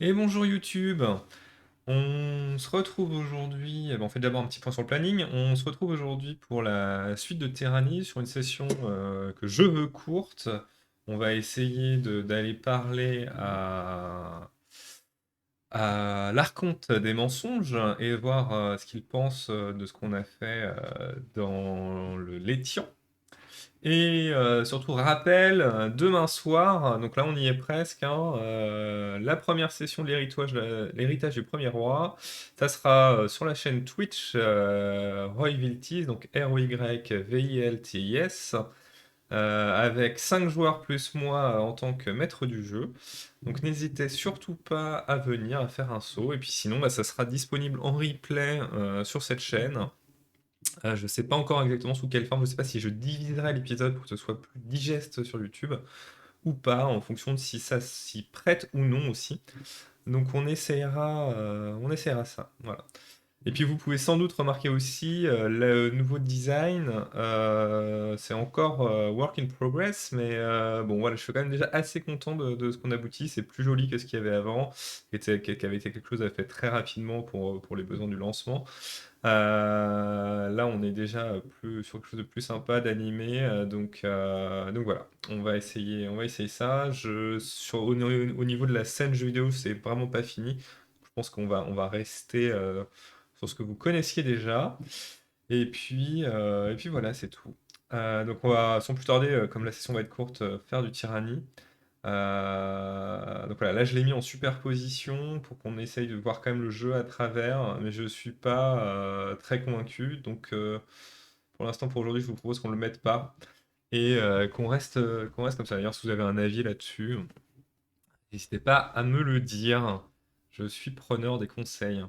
Et bonjour YouTube. On se retrouve aujourd'hui, on fait d'abord un petit point sur le planning. On se retrouve aujourd'hui pour la suite de Tyrannie sur une session que je veux courte. On va essayer d'aller parler à l'archonte des mensonges et voir ce qu'il pense de ce qu'on a fait dans le Létian. Et surtout, rappel, demain soir, donc là on y est presque, hein, la première session de l'héritage du premier roi, ça sera sur la chaîne Twitch Roy Viltis, donc ROYVILTIS, avec 5 joueurs plus moi en tant que maître du jeu. Donc n'hésitez surtout pas à venir, à faire un saut, et puis sinon bah, ça sera disponible en replay sur cette chaîne. Je ne sais pas encore exactement sous quelle forme, je ne sais pas si je diviserai l'épisode pour que ce soit plus digeste sur YouTube ou pas, en fonction de si ça s'y prête ou non aussi. Donc on essaiera ça. Voilà. Et puis vous pouvez sans doute remarquer aussi le nouveau design. C'est encore work in progress, mais bon voilà, je suis quand même déjà assez content de ce qu'on aboutit. C'est plus joli que ce qu'il y avait avant, qui avait été quelque chose à faire très rapidement pour les besoins du lancement. Là, on est déjà plus sur quelque chose de plus sympa, d'animé, donc voilà, on va essayer ça. Au niveau de la scène jeu vidéo, c'est vraiment pas fini. Je pense on va rester sur ce que vous connaissiez déjà. Et puis voilà, c'est tout. Donc on va, sans plus tarder, comme la session va être courte, faire du tyrannie. Donc voilà, là je l'ai mis en superposition pour qu'on essaye de voir quand même le jeu à travers, mais je suis pas très convaincu. Donc pour l'instant, pour aujourd'hui, je vous propose qu'on le mette pas et qu'on reste comme ça. D'ailleurs, si vous avez un avis là-dessus, n'hésitez pas à me le dire. Je suis preneur des conseils.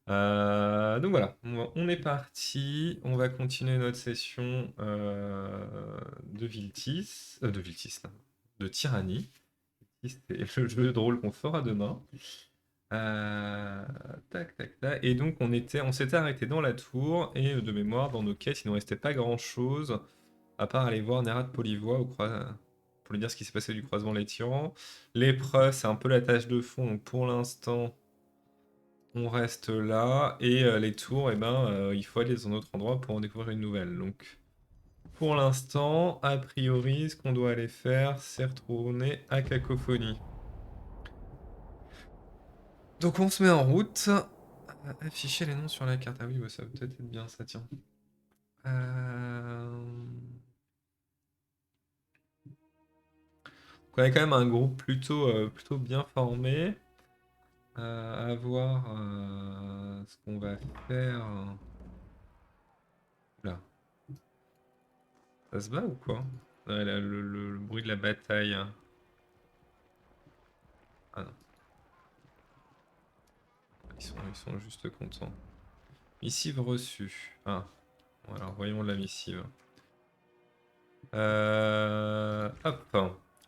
Donc voilà, on est parti. On va continuer notre session de Viltis, non, de Tyrannie. C'est le jeu de rôle qu'on fera demain. Euh, Tac, tac, tac. Et donc on s'était arrêté dans la tour et de mémoire, dans nos quêtes, il ne restait pas grand-chose à part aller voir Nerat Polivois pour lui dire ce qui s'est passé du croisement les tyrans. L'épreuve, c'est un peu la tâche de fond. Donc pour l'instant, on reste là et les tours, il faut aller dans un autre endroit pour en découvrir une nouvelle. Donc pour l'instant, a priori, ce qu'on doit aller faire, c'est retourner à Cacophonie. Donc on se met en route. Afficher les noms sur la carte. Ah oui, bah, ça va peut-être être bien ça, tiens. Euh, On a quand même un groupe plutôt bien formé. À voir ce qu'on va faire. Là, ça se bat ou quoi? Ouais, là, le bruit de la bataille. Ah non, ils sont juste contents. Missive reçue. Ah, voilà, voyons la missive. Hop.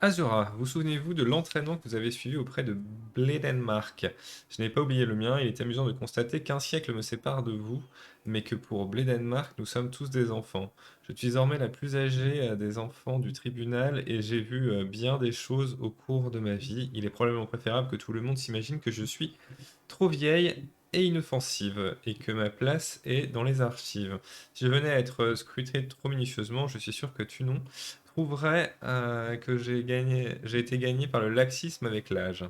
Azura, vous souvenez-vous de l'entraînement que vous avez suivi auprès de Bledenmark? Je n'ai pas oublié le mien, il est amusant de constater qu'un siècle me sépare de vous, mais que pour Bledenmark, nous sommes tous des enfants. Je suis désormais la plus âgée des enfants du tribunal et j'ai vu bien des choses au cours de ma vie. Il est probablement préférable que tout le monde s'imagine que je suis trop vieille et inoffensive, et que ma place est dans les archives. Si je venais à être scruté trop minutieusement, je suis sûr que tu non trouverais que j'ai été gagné par le laxisme avec l'âge.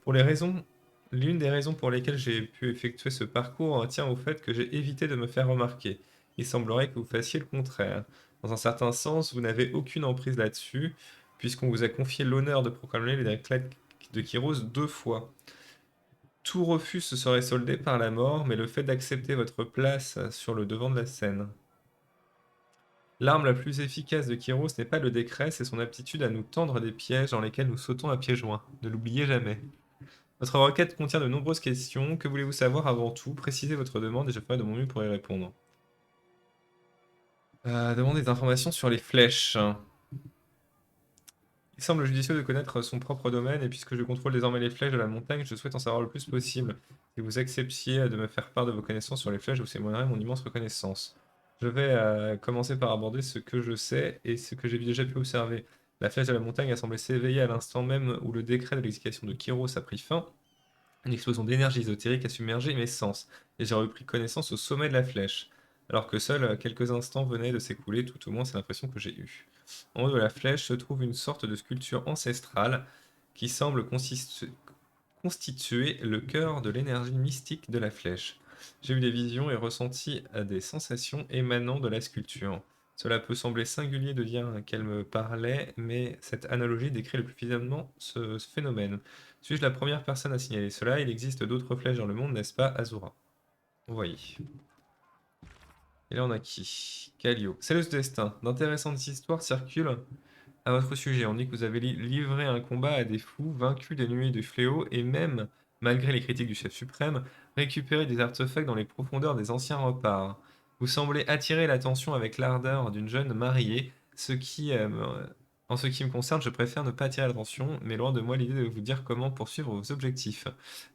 Pour les raisons, L'une des raisons pour lesquelles j'ai pu effectuer ce parcours tient au fait que j'ai évité de me faire remarquer. Il semblerait que vous fassiez le contraire. Dans un certain sens, vous n'avez aucune emprise là-dessus, puisqu'on vous a confié l'honneur de proclamer les décrets de Kyros 2 fois. Tout refus se serait soldé par la mort, mais le fait d'accepter votre place sur le devant de la scène. L'arme la plus efficace de Kyros n'est pas le décret, c'est son aptitude à nous tendre des pièges dans lesquels nous sautons à pieds joints. Ne l'oubliez jamais. Votre requête contient de nombreuses questions. Que voulez-vous savoir avant tout? Précisez votre demande et je ferai de mon mieux pour y répondre. Demandez des informations sur les flèches. Il semble judicieux de connaître son propre domaine, et puisque je contrôle désormais les flèches de la montagne, je souhaite en savoir le plus possible. Si vous acceptiez de me faire part de vos connaissances sur les flèches, je vous témoignerai mon immense reconnaissance. Je vais commencer par aborder ce que je sais et ce que j'ai déjà pu observer. La flèche de la montagne a semblé s'éveiller à l'instant même où le décret de l'exécution de Kyros a pris fin. Une explosion d'énergie ésotérique a submergé mes sens, et j'ai repris connaissance au sommet de la flèche, alors que seuls quelques instants venaient de s'écouler, tout au moins c'est l'impression que j'ai eue. En haut de la flèche se trouve une sorte de sculpture ancestrale qui semble constituer le cœur de l'énergie mystique de la flèche. J'ai eu des visions et ressenti des sensations émanant de la sculpture. Cela peut sembler singulier de dire qu'elle me parlait, mais cette analogie décrit le plus fidèlement ce phénomène. Suis-je la première personne à signaler cela? Il existe d'autres flèches dans le monde, n'est-ce pas, Azura? Vous voyez. Et là, on a qui? Kallio. C'est le destin. D'intéressantes histoires circulent à votre sujet. On dit que vous avez livré un combat à des fous, vaincu des nuées de fléaux, et même, malgré les critiques du chef suprême, récupéré des artefacts dans les profondeurs des anciens remparts. Vous semblez attirer l'attention avec l'ardeur d'une jeune mariée, en ce qui me concerne, je préfère ne pas attirer l'attention, mais loin de moi l'idée de vous dire comment poursuivre vos objectifs.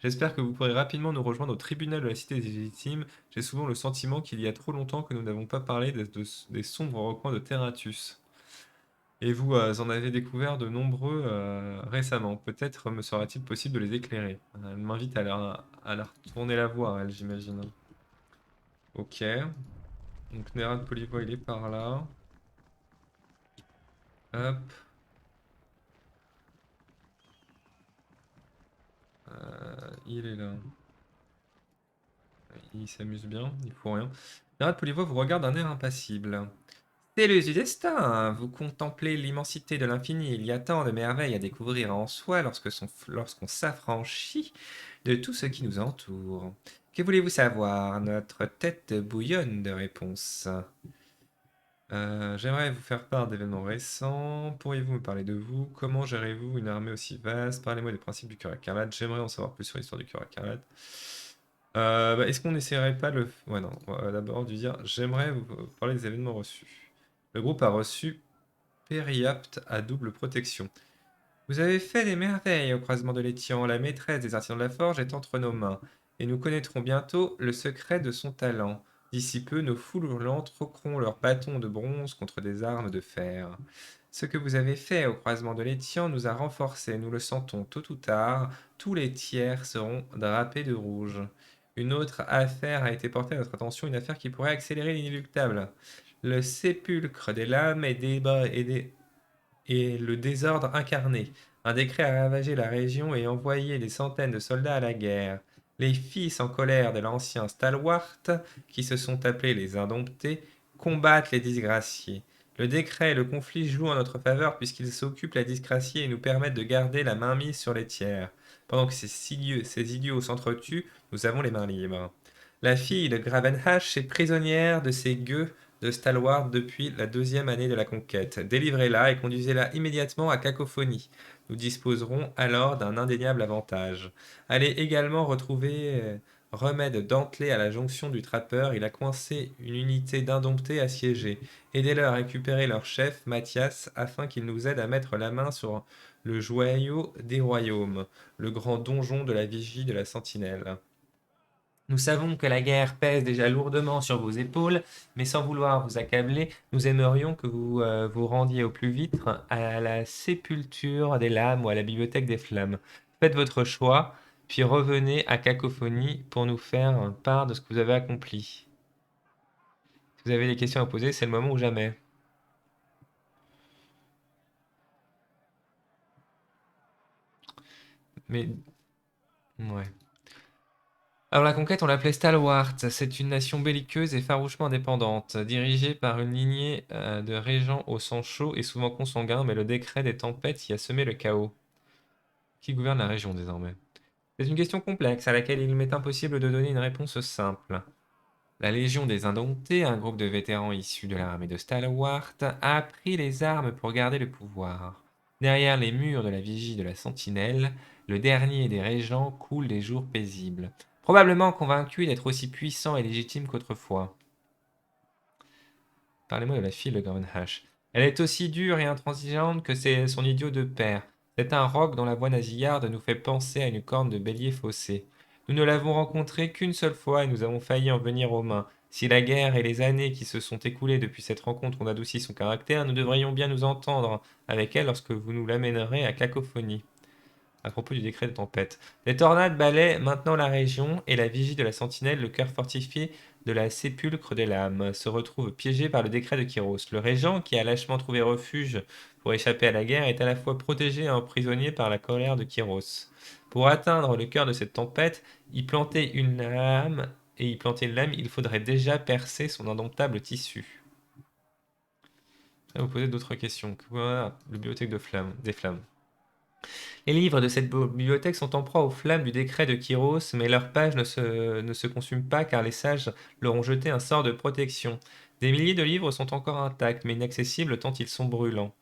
J'espère que vous pourrez rapidement nous rejoindre au tribunal de la cité des légitimes. J'ai souvent le sentiment qu'il y a trop longtemps que nous n'avons pas parlé des sombres recoins de Terratus. Et vous en avez découvert de nombreux récemment. Peut-être me sera-t-il possible de les éclairer. Elle m'invite à la retourner la voir, elle, j'imagine. Ok. Donc Nerad Polivoy, il est par là. Hop. Il est là. Il s'amuse bien, il faut rien. Nerad Polivoy vous regarde d'un air impassible. C'est le destin, vous contemplez l'immensité de l'infini. Il y a tant de merveilles à découvrir en soi lorsqu'on s'affranchit de tout ce qui nous entoure. Que voulez-vous savoir? Notre tête bouillonne de réponses. J'aimerais vous faire part d'événements récents. Pourriez-vous me parler de vous? Comment gérez-vous une armée aussi vaste? Parlez-moi des principes du cœur écarlate. J'aimerais en savoir plus sur l'histoire du cœur écarlate. Est-ce qu'on n'essaierait pas le... Ouais, non, on va d'abord lui dire, j'aimerais vous parler des événements reçus. Le groupe a reçu Périapte à double protection. Vous avez fait des merveilles au croisement de l'Étian. La maîtresse des artisans de la forge est entre nos mains, et nous connaîtrons bientôt le secret de son talent. D'ici peu, nos foules hurlantes troqueront leurs bâtons de bronze contre des armes de fer. Ce que vous avez fait au croisement de l'Étian nous a renforcés, nous le sentons tôt ou tard, tous les tiers seront drapés de rouge. Une autre affaire a été portée à notre attention, une affaire qui pourrait accélérer l'inéluctable. Le sépulcre des lames et le désordre incarné. Un décret a ravagé la région et envoyé des centaines de soldats à la guerre. Les fils en colère de l'ancien Stalwart, qui se sont appelés les Indomptés, combattent les disgraciés. Le décret et le conflit jouent en notre faveur puisqu'ils s'occupent la disgracie et nous permettent de garder la main mise sur les tiers. Pendant que ces idiots s'entretuent, nous avons les mains libres. La fille de Gravenhash est prisonnière de ces gueux de Stalwart depuis la deuxième année de la conquête. Délivrez-la et conduisez-la immédiatement à Cacophonie. Nous disposerons alors d'un indéniable avantage. Allez également retrouver Remède Dantelet à la jonction du trappeur. Il a coincé une unité d'indomptés assiégée. Aidez-le à récupérer leur chef, Mathias, afin qu'il nous aide à mettre la main sur le joyau des royaumes, le grand donjon de la vigie de la sentinelle. Nous savons que la guerre pèse déjà lourdement sur vos épaules, mais sans vouloir vous accabler, nous aimerions que vous vous rendiez au plus vite à la sépulture des lames ou à la bibliothèque des flammes. Faites votre choix, puis revenez à Cacophonie pour nous faire part de ce que vous avez accompli. Si vous avez des questions à poser, c'est le moment ou jamais. Mais, ouais. Alors la conquête, on l'appelait Stalwart. C'est une nation belliqueuse et farouchement indépendante, dirigée par une lignée de régents au sang chaud et souvent consanguins, mais le décret des tempêtes y a semé le chaos. Qui gouverne la région désormais? C'est une question complexe à laquelle il m'est impossible de donner une réponse simple. La Légion des Indomptés, un groupe de vétérans issus de l'armée de Stalwart, a pris les armes pour garder le pouvoir. Derrière les murs de la vigie de la Sentinelle, le dernier des régents coule des jours paisibles, probablement convaincu d'être aussi puissant et légitime qu'autrefois. Parlez-moi de la fille de Gravenhash. Elle est aussi dure et intransigeante que son idiot de père. C'est un roc dont la voix nasillarde nous fait penser à une corne de bélier faussée. Nous ne l'avons rencontrée qu'une seule fois et nous avons failli en venir aux mains. Si la guerre et les années qui se sont écoulées depuis cette rencontre ont adouci son caractère, nous devrions bien nous entendre avec elle lorsque vous nous l'amènerez à Cacophonie. À propos du décret de tempête. Les tornades balaient maintenant la région, et la vigie de la sentinelle, le cœur fortifié de la sépulcre des lames, se retrouve piégé par le décret de Kyros. Le régent, qui a lâchement trouvé refuge pour échapper à la guerre, est à la fois protégé et emprisonné par la colère de Kyros. Pour atteindre le cœur de cette tempête, y planter une lame, il faudrait déjà percer son indomptable tissu. Je vais vous poser d'autres questions. Voilà, la bibliothèque des flammes. Les livres de cette bibliothèque sont en proie aux flammes du décret de Kyros, mais leurs pages ne se consument pas car les sages leur ont jeté un sort de protection. Des milliers de livres sont encore intacts, mais inaccessibles tant ils sont brûlants.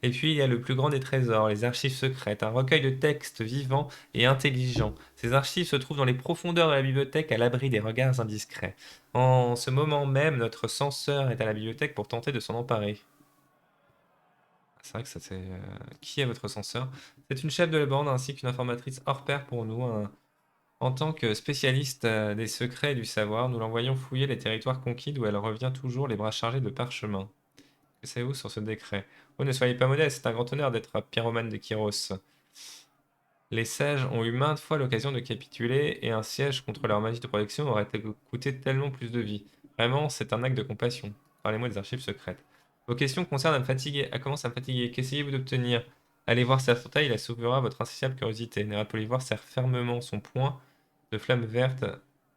Et puis il y a le plus grand des trésors, les archives secrètes, un recueil de textes vivants et intelligents. Ces archives se trouvent dans les profondeurs de la bibliothèque à l'abri des regards indiscrets. En ce moment même, notre censeur est à la bibliothèque pour tenter de s'en emparer. C'est vrai que ça c'est. Qui est votre censeur? C'est une chef de la bande ainsi qu'une informatrice hors pair pour nous. En tant que spécialiste des secrets et du savoir, nous l'envoyons fouiller les territoires conquis d'où elle revient toujours les bras chargés de parchemins. Que savez-vous sur ce décret? Oh, ne soyez pas modeste, c'est un grand honneur d'être pyromane de Kyros. Les sages ont eu maintes fois l'occasion de capituler et un siège contre leur magie de protection aurait coûté tellement plus de vies. Vraiment, c'est un acte de compassion. Parlez-moi des archives secrètes. Vos questions concernent à me fatiguer. Ah, commencent à me fatiguer. Qu'essayez-vous d'obtenir? Allez voir Serpentail, il assouvira votre insatiable curiosité. Nérat Polyvoire serre fermement son poing de flamme verte.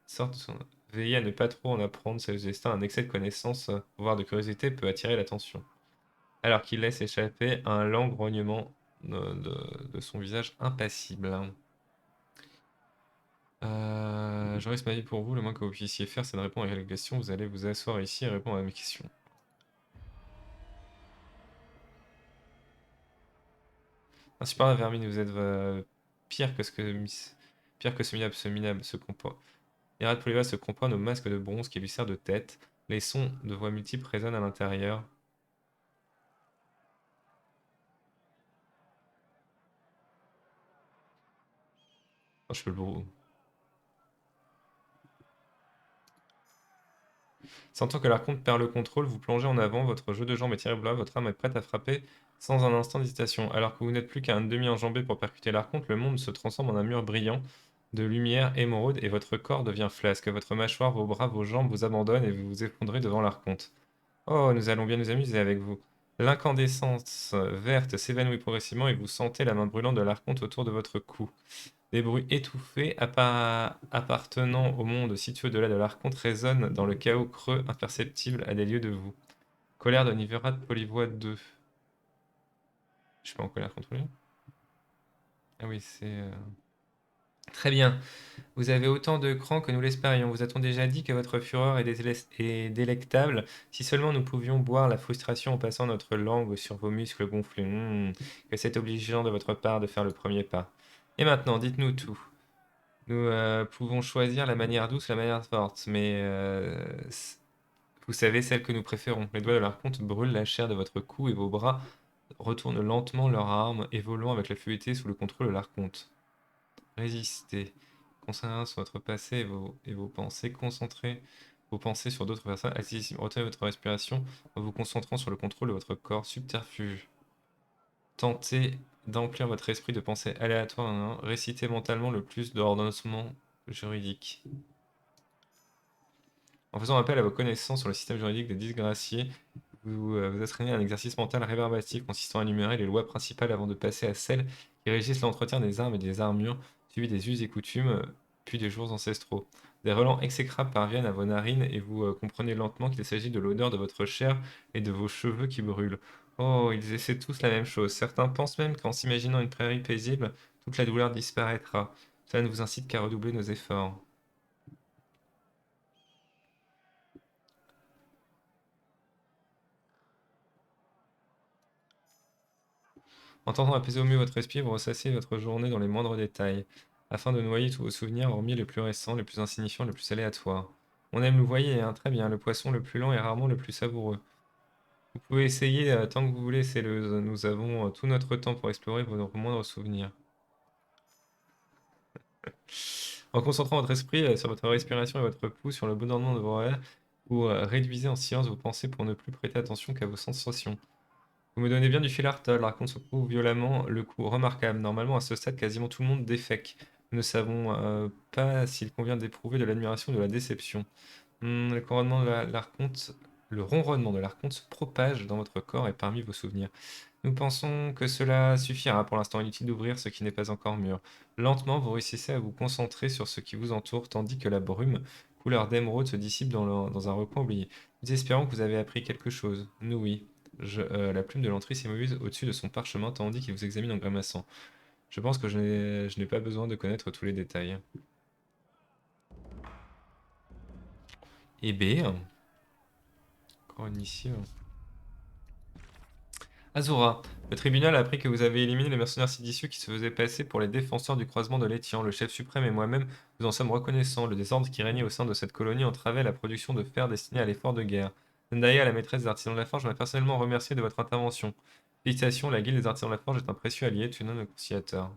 Sorte de son... Veillez à ne pas trop en apprendre, c'est le destin. Un excès de connaissance, voire de curiosité, peut attirer l'attention. Alors qu'il laisse échapper un lent grognement de son visage impassible. Je reste ma vie pour vous, le moins que vous puissiez faire, c'est de répondre à quelques questions. Vous allez vous asseoir ici et répondre à mes questions. Un super vermine, vous êtes pire que pire que ce minable se comporte. Hérald Poliva se comprend au masque de bronze qui lui sert de tête. Les sons de voix multiples résonnent à l'intérieur. Oh, je peux le... Sentant que l'archonte perd le contrôle, vous plongez en avant, votre jeu de jambes est tiré au votre âme est prête à frapper sans un instant d'hésitation. Alors que vous n'êtes plus qu'à un demi-enjambé pour percuter l'archonte, le monde se transforme en un mur brillant de lumière émeraude et votre corps devient flasque. Votre mâchoire, vos bras, vos jambes vous abandonnent et vous vous effondrez devant l'archonte. Oh, nous allons bien nous amuser avec vous. L'incandescence verte s'évanouit progressivement et vous sentez la main brûlante de l'archonte autour de votre cou. Des bruits étouffés appartenant au monde situé au-delà de l'archonte résonnent dans le chaos creux imperceptible à des lieues de vous. Colère de Niverat Polyvoie 2. Je suis pas en colère contre lui. Ah oui, c'est... Très bien. Vous avez autant de cran que nous l'espérions. Vous a-t-on déjà dit que votre fureur est délectable? Si seulement nous pouvions boire la frustration en passant notre langue sur vos muscles gonflés. Que c'est obligeant de votre part de faire le premier pas. Et maintenant, dites-nous tout. Nous pouvons choisir la manière douce, la manière forte, mais vous savez celle que nous préférons. Les doigts de l'archonte brûlent la chair de votre cou et vos bras retournent lentement leur arme, évoluant avec la fluidité sous le contrôle de l'archonte. Résistez. Concentrez sur votre passé et vos pensées. Concentrez vos pensées sur d'autres personnes. Retenez votre respiration en vous concentrant sur le contrôle de votre corps. Subterfuge. Tentez d'emplir votre esprit de pensées aléatoires. Récitez mentalement le plus d'ordonnements juridiques. En faisant appel à vos connaissances sur le système juridique des disgraciés, vous astreignez à un exercice mental rébarbatif consistant à énumérer les lois principales avant de passer à celles qui régissent l'entretien des armes et des armures, suivi des us et coutumes, puis des jours ancestraux. Des relents exécrables parviennent à vos narines et vous comprenez lentement qu'il s'agit de l'odeur de votre chair et de vos cheveux qui brûlent. Oh, ils essaient tous la même chose. Certains pensent même qu'en s'imaginant une prairie paisible, toute la douleur disparaîtra. Cela ne vous incite qu'à redoubler nos efforts. En tentant d'apaiser au mieux votre esprit, vous ressassez votre journée dans les moindres détails, afin de noyer tous vos souvenirs, hormis les plus récents, les plus insignifiants, les plus aléatoires. On aime, vous voyez, hein, très bien, le poisson le plus lent est rarement le plus savoureux. Vous pouvez essayer tant que vous voulez, c'est nous avons tout notre temps pour explorer vos moindres souvenirs. En concentrant votre esprit sur votre respiration et votre pouls, sur le bon endroit de vos rêves, vous réduisez en silence vos pensées pour ne plus prêter attention qu'à vos sensations. Vous me donnez bien du fil à retordre. L'archonte secoue violemment le coup. Remarquable. Normalement, à ce stade, quasiment tout le monde défèque. Nous ne savons pas s'il convient d'éprouver de l'admiration ou de la déception. Le ronronnement de l'archonte... Le ronronnement de l'archonte se propage dans votre corps et parmi vos souvenirs. Nous pensons que cela suffira pour l'instant. Inutile d'ouvrir ce qui n'est pas encore mûr. Lentement, vous réussissez à vous concentrer sur ce qui vous entoure, tandis que la brume, couleur d'émeraude, se dissipe dans un recoin oublié. Nous espérons que vous avez appris quelque chose. Nous, oui. La plume de l'entrée s'immovise au-dessus de son parchemin, tandis qu'il vous examine en grimaçant. Je pense que je n'ai pas besoin de connaître tous les détails. Eh bien, encore une issue. Azura, le tribunal a appris que vous avez éliminé les mercenaires séditieux qui se faisaient passer pour les défenseurs du croisement de l'Étian. Le chef suprême et moi-même vous en sommes reconnaissants. Le désordre qui régnait au sein de cette colonie entravait la production de fer destiné à l'effort de guerre. Zendaya, la maîtresse des artisans de la forge, m'a personnellement remercié de votre intervention. Félicitations, la guilde des artisans de la forge est un précieux allié, tu nommes le conciliateur.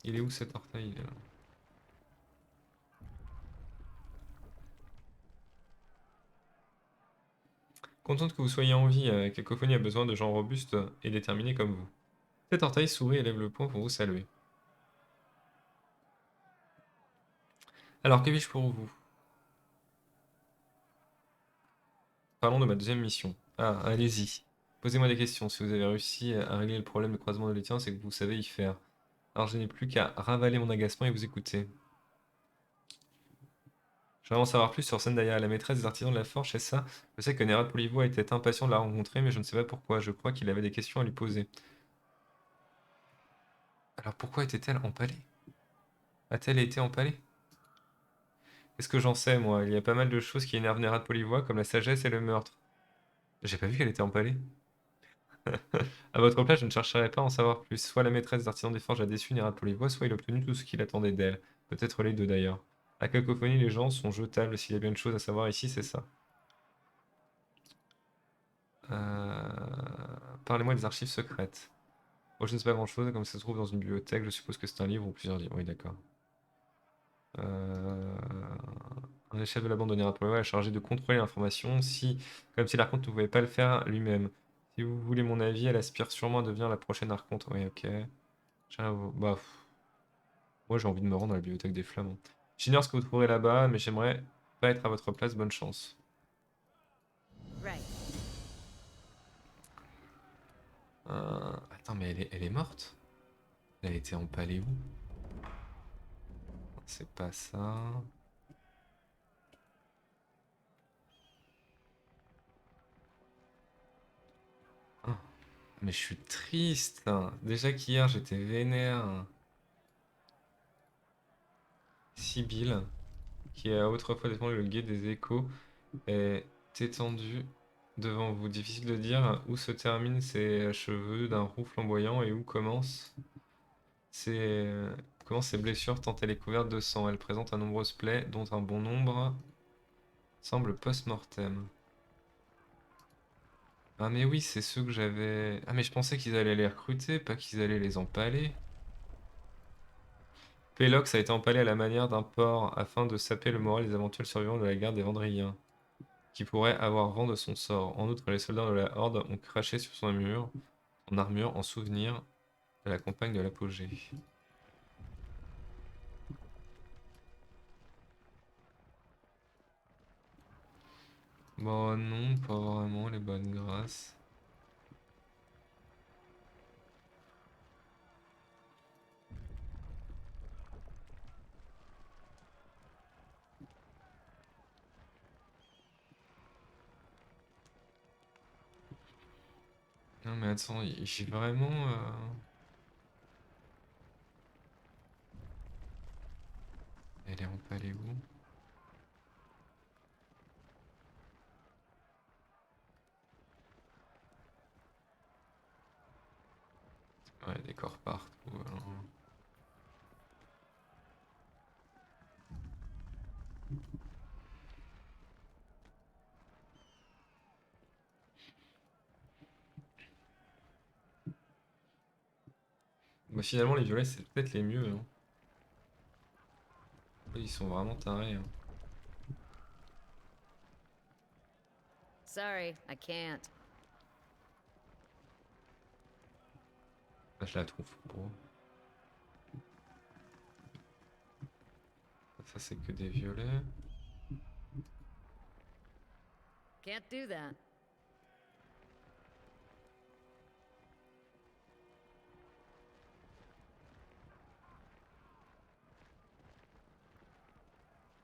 Il est où cet orteil? Il est là. Contente que vous soyez en vie, Cacophonie a besoin de gens robustes et déterminés comme vous. Cet orteil sourit et lève le poing pour vous saluer. Alors, que puis-je pour vous? Parlons de ma deuxième mission. Ah, allez-y. Posez-moi des questions. Si vous avez réussi à régler le problème de croisement de l'étien, c'est que vous savez y faire. Alors je n'ai plus qu'à ravaler mon agacement et vous écouter. J'aimerais en savoir plus sur Zendaya, la maîtresse des artisans de la forge, c'est ça? Je sais que Nerad Polivois était impatient de la rencontrer, mais je ne sais pas pourquoi. Je crois qu'il avait des questions à lui poser. Alors pourquoi était-elle empalée? A-t-elle été empalée? Qu'est-ce que j'en sais, moi? Il y a pas mal de choses qui énervent Nerad Polivois, comme la sagesse et le meurtre. J'ai pas vu qu'elle était empalée. À votre place, je ne chercherai pas à en savoir plus. Soit la maîtresse des artisans des forges a déçu Nira Polivois, soit il a obtenu tout ce qu'il attendait d'elle. Peut-être les deux d'ailleurs. À Cacophonie, les gens sont jetables. S'il y a bien une chose à savoir ici, c'est ça. Parlez-moi des archives secrètes. Bon, je ne sais pas grand-chose, comme ça se trouve dans une bibliothèque, je suppose que c'est un livre ou plusieurs livres. Oui, d'accord. Euh... Un des chefs de la bande de Nira Polivois est chargé de contrôler l'information, comme si l'Archonte ne pouvait pas le faire lui-même. Si vous voulez mon avis, elle aspire sûrement à devenir la prochaine Archonte. Oui, ok. Bah, moi, j'ai envie de me rendre à la bibliothèque des Flamands. J'ignore ce que vous trouverez là-bas, mais j'aimerais pas être à votre place. Bonne chance. Attends, mais elle est morte? Elle a été empalée où? C'est pas ça. Ah, mais je suis triste, hein. Déjà qu'hier, j'étais vénère. Sibylle, qui a autrefois défendu le guet des échos, est étendue devant vous. Difficile de dire où se terminent ses cheveux d'un roux flamboyant et où Ses, commencent ses blessures tant elle est couverte de sang. Elle présente un nombreuses plaies, dont un bon nombre semble post-mortem. Ah mais oui, c'est ceux que j'avais... Ah mais je pensais qu'ils allaient les recruter, pas qu'ils allaient les empaler. Pélox a été empalé à la manière d'un porc afin de saper le moral des éventuels survivants de la guerre des Vendriens, qui pourraient avoir vent de son sort. En outre, les soldats de la Horde ont craché sur son armure en souvenir de la campagne de l'apogée. Bon non, pas vraiment les bonnes grâces. Non mais attends, j'ai vraiment... Elle est empalée où? Ouais, des corps partout. Alors. Bah, finalement, les violets, c'est peut-être les mieux. Hein. Ils sont vraiment tarés. Hein. Sorry, I can't. Là, je la trouve beau. Ça, c'est que des violets. Can't do that.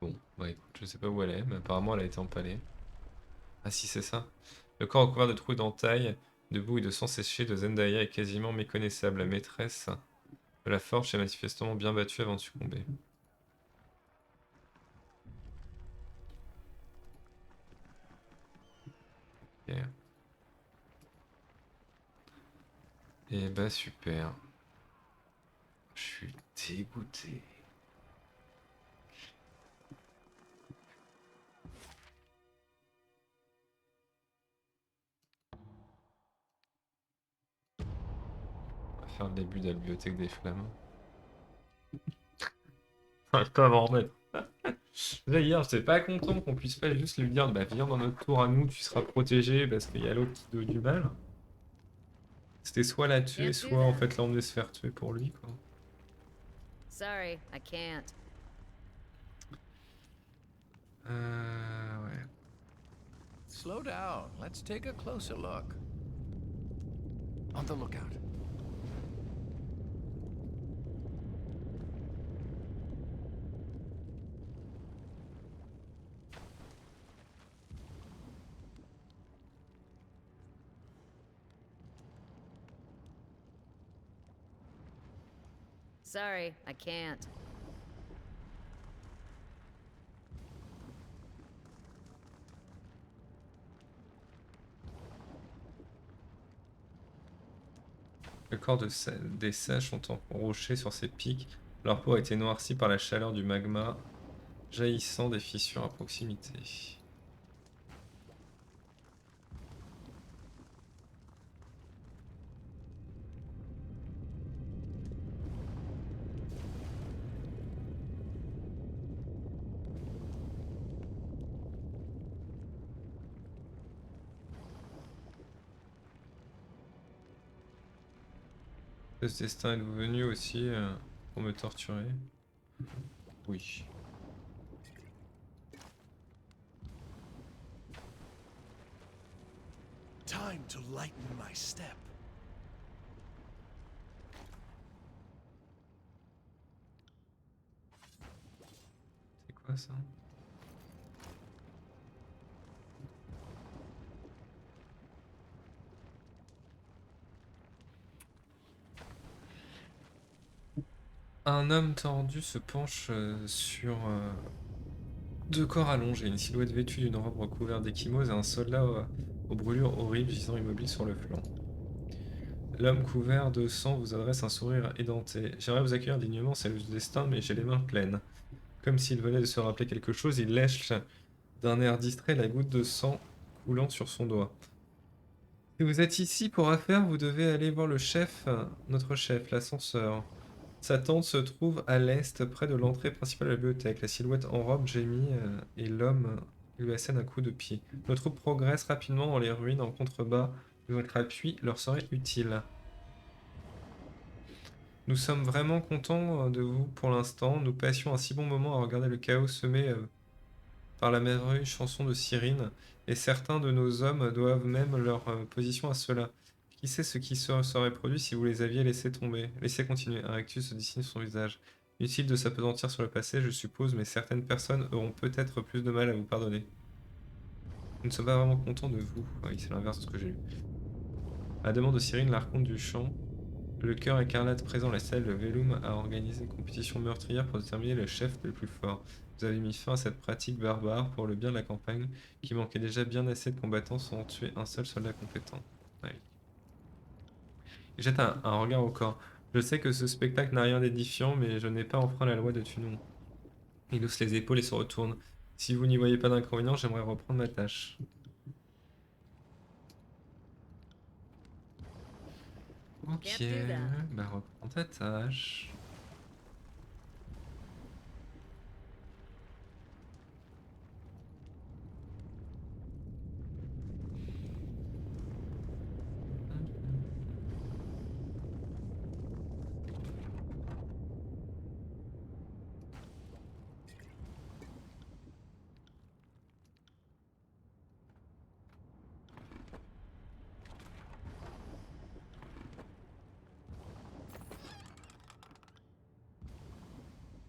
Bon, bah écoute, je sais pas où elle est, mais apparemment, elle a été empalée. Ah si, c'est ça. Le corps recouvert de trous d'entaille, de boue et de sang séché de Zendaya est quasiment méconnaissable. La maîtresse de la forge s'est manifestement bien battue avant de succomber. Ok. Et bah super. Je suis dégoûté. On va faire le début de la bibliothèque des flammes. Je peux m'en remettre. Déjà hier, j'étais pas content qu'on puisse pas juste lui dire bah viens dans notre tour à nous, tu seras protégé parce qu'il y a l'autre qui doit du mal. C'était soit la tuer, Can't do soit en that. fait l'emmener se faire tuer pour lui quoi. Sorry, I can't. Ouais. Slow down. Let's take a closer look. On the lookout. Sorry, I can't. Le corps des sages sont enrochés sur ces pics. Leur peau a été noircie par la chaleur du magma jaillissant des fissures à proximité. De ce destin êtes-vous venu aussi pour me torturer? Oui. Time to lighten my step. C'est quoi ça? Un homme tordu se penche sur deux corps allongés, une silhouette vêtue d'une robe recouverte d'échymose et un soldat aux brûlures horribles gisant immobile sur le flanc. L'homme couvert de sang vous adresse un sourire édenté. J'aimerais vous accueillir dignement, c'est le destin, mais j'ai les mains pleines. Comme s'il venait de se rappeler quelque chose, il lèche d'un air distrait la goutte de sang coulant sur son doigt. Si vous êtes ici pour affaire, vous devez aller voir le chef, notre chef, l'ascenseur. Sa tente se trouve à l'est, près de l'entrée principale de la bibliothèque. La silhouette en robe gémit et l'homme lui assène un coup de pied. Nos troupes progressent rapidement dans les ruines en contrebas. Votre appui leur serait utile. Nous sommes vraiment contents de vous pour l'instant. Nous passions un si bon moment à regarder le chaos semé par la merveilleuse chanson de Cyrine, et certains de nos hommes doivent même leur position à cela. Qui sait ce qui se serait produit si vous les aviez laissés tomber? Laissez continuer. Un rictus se dessine sur son visage. Utile de s'apesantir sur le passé, je suppose, mais certaines personnes auront peut-être plus de mal à vous pardonner. Nous ne sommes pas vraiment contents de vous. Oui, c'est l'inverse de ce que j'ai lu. À la demande de Cyrine, l'archonte du champ, le cœur écarlate présent à la salle de Velum a organisé une compétition meurtrière pour déterminer le chef le plus fort. Vous avez mis fin à cette pratique barbare pour le bien de la campagne, qui manquait déjà bien assez de combattants sans tuer un seul soldat compétent. Ouais. Il jette un regard au corps. Je sais que ce spectacle n'a rien d'édifiant, mais je n'ai pas enfreint la loi de Tunon. Il hausse les épaules et se retourne. Si vous n'y voyez pas d'inconvénient, j'aimerais reprendre ma tâche. Ok, Can't do that. bah reprends ta tâche.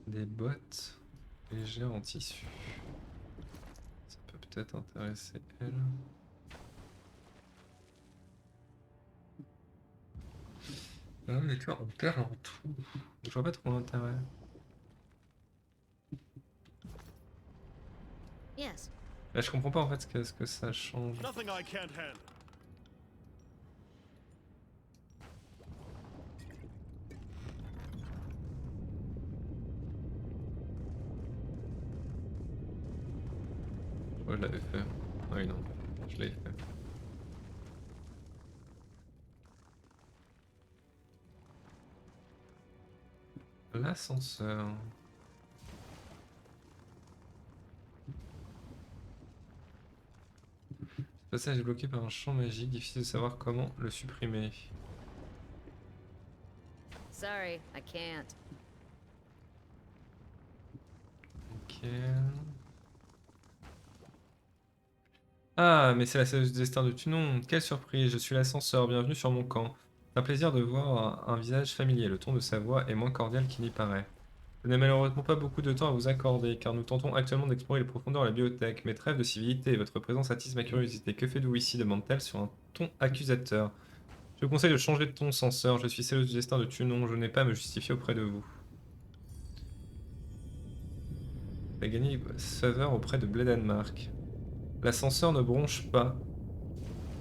Des bottes légères en tissu. Ça peut peut-être intéresser elle. Ah, mais toi, on perd en tout. Je vois pas trop l'intérêt. Yes. Là, je comprends pas en fait ce que ça change. Nothing I can't handle. Je l'avais fait. Ah oui, non. Je l'avais fait. L'ascenseur. Ce passage est bloqué par un champ magique, difficile de savoir comment le supprimer. Sorry, I can't. Ok. Ah, mais c'est la séance du destin de Tunon. Quelle surprise, je suis l'ascenseur, bienvenue sur mon camp. C'est un plaisir de voir un visage familier, le ton de sa voix est moins cordial qu'il n'y paraît. Je n'ai malheureusement pas beaucoup de temps à vous accorder, car nous tentons actuellement d'explorer les profondeurs de la bibliothèque. Mais trêve de civilité, votre présence attise ma curiosité. Que faites-vous ici demande-t-elle sur un ton accusateur. Je vous conseille de changer de ton, censeur. Je suis celle du destin de Tunon, je n'ai pas à me justifier auprès de vous. Vous avez gagné faveur auprès de Bledenmark. L'ascenseur ne bronche pas.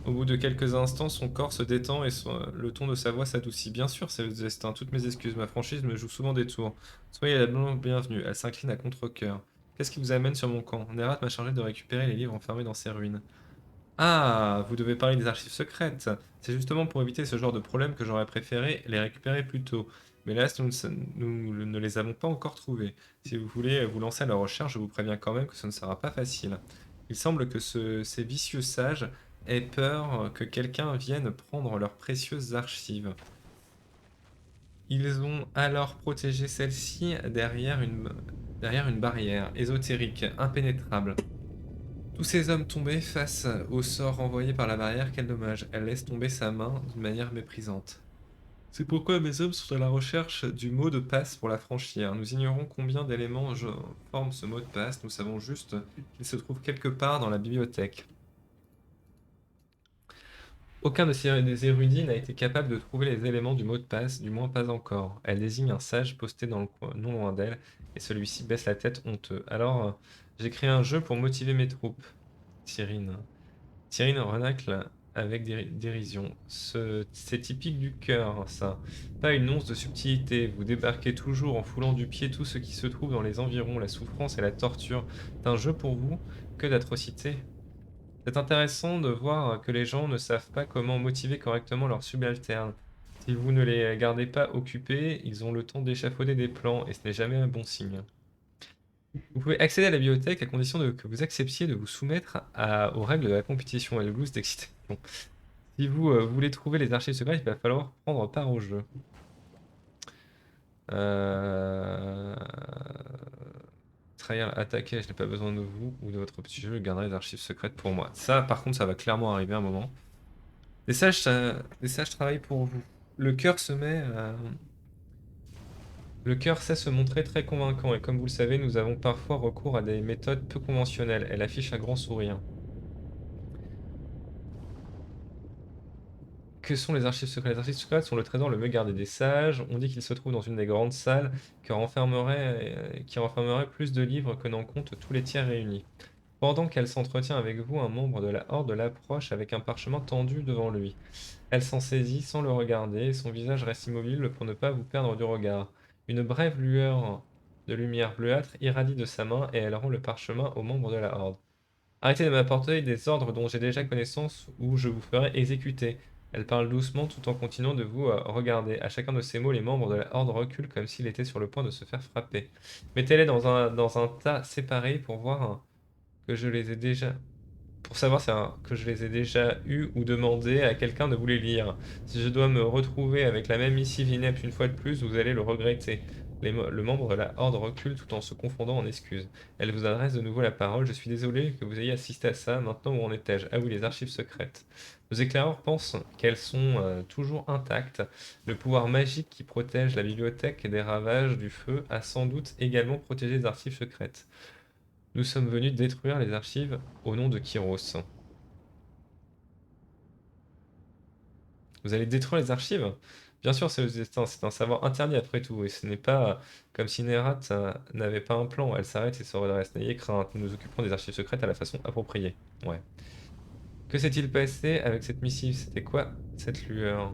Au bout de quelques instants, son corps se détend et le ton de sa voix s'adoucit. Bien sûr, c'est le destin. Toutes mes excuses. Ma franchise me joue souvent des tours. Soyez la bienvenue. Elle s'incline à contre-cœur. Qu'est-ce qui vous amène sur mon camp? Nerat m'a chargé de récupérer les livres enfermés dans ces ruines. Ah, vous devez parler des archives secrètes. C'est justement pour éviter ce genre de problème que j'aurais préféré les récupérer plus tôt. Mais là, nous ne les avons pas encore trouvés. Si vous voulez vous lancer à la recherche, je vous préviens quand même que ce ne sera pas facile. Il semble que ces vicieux sages aient peur que quelqu'un vienne prendre leurs précieuses archives. Ils ont alors protégé celles-ci derrière une barrière ésotérique, impénétrable. Tous ces hommes tombés face au sort envoyé par la barrière, quel dommage. Elle laisse tomber sa main d'une manière méprisante. C'est pourquoi mes hommes sont à la recherche du mot de passe pour la franchir. Nous ignorons combien d'éléments forment ce mot de passe, nous savons juste qu'il se trouve quelque part dans la bibliothèque. Aucun des érudits n'a été capable de trouver les éléments du mot de passe, du moins pas encore. Elle désigne un sage posté dans le coin, non loin d'elle, et celui-ci baisse la tête honteux. Alors, j'ai créé un jeu pour motiver mes troupes. Cyrine. Cyrine renacle avec dérision. C'est typique du cœur, ça. Pas une once de subtilité. Vous débarquez toujours en foulant du pied tout ce qui se trouve dans les environs, la souffrance et la torture. C'est un jeu pour vous, que d'atrocités. C'est intéressant de voir que les gens ne savent pas comment motiver correctement leurs subalternes. Si vous ne les gardez pas occupés, ils ont le temps d'échafauder des plans, et ce n'est jamais un bon signe. Vous pouvez accéder à la bibliothèque à condition que vous acceptiez de vous soumettre aux règles de la compétition et le blues d'excitation. Si vous voulez trouver les archives secrètes, il va falloir prendre part au jeu. Trahir, attaquer, je n'ai pas besoin de vous ou de votre petit jeu, je garderai les archives secrètes pour moi. Ça, par contre, ça va clairement arriver à un moment. Des sages travaillent pour vous. Le cœur se met à... Le cœur sait se montrer très convaincant et comme vous le savez, nous avons parfois recours à des méthodes peu conventionnelles. Elle affiche un grand sourire. Que sont les archives secrètes? Les archives secrètes sont le trésor le mieux gardé des sages. On dit qu'il se trouve dans une des grandes salles qui renfermerait plus de livres que n'en comptent tous les tiers réunis. Pendant qu'elle s'entretient avec vous, un membre de la Horde l'approche avec un parchemin tendu devant lui. Elle s'en saisit sans le regarder et son visage reste immobile pour ne pas vous perdre du regard. Une brève lueur de lumière bleuâtre irradie de sa main et elle rend le parchemin aux membres de la Horde. Arrêtez de m'apporter des ordres dont j'ai déjà connaissance ou je vous ferai exécuter. Elle parle doucement tout en continuant de vous regarder. À chacun de ces mots, les membres de la horde reculent comme s'il était sur le point de se faire frapper. Mettez-les dans un tas séparé pour voir que je les ai déjà pour savoir que je les ai déjà eus ou demandé à quelqu'un de vous les lire. Si je dois me retrouver avec la même missive inepte une fois de plus, vous allez le regretter. Le membre de la Horde recule tout en se confondant en excuses. Elle vous adresse de nouveau la parole. Je suis désolé que vous ayez assisté à ça. Maintenant, où en étais-je? Ah oui, les archives secrètes. Nos éclaireurs pensent qu'elles sont toujours intactes. Le pouvoir magique qui protège la bibliothèque des ravages du feu a sans doute également protégé les archives secrètes. Nous sommes venus détruire les archives au nom de Kyros. Vous allez détruire les archives? Bien sûr, c'est le destin, c'est un savoir interdit après tout, et ce n'est pas comme si Nerat n'avait pas un plan. Elle s'arrête et se redresse. N'ayez crainte, nous nous occuperons des archives secrètes à la façon appropriée. Ouais. Que s'est-il passé avec cette missive? C'était quoi cette lueur?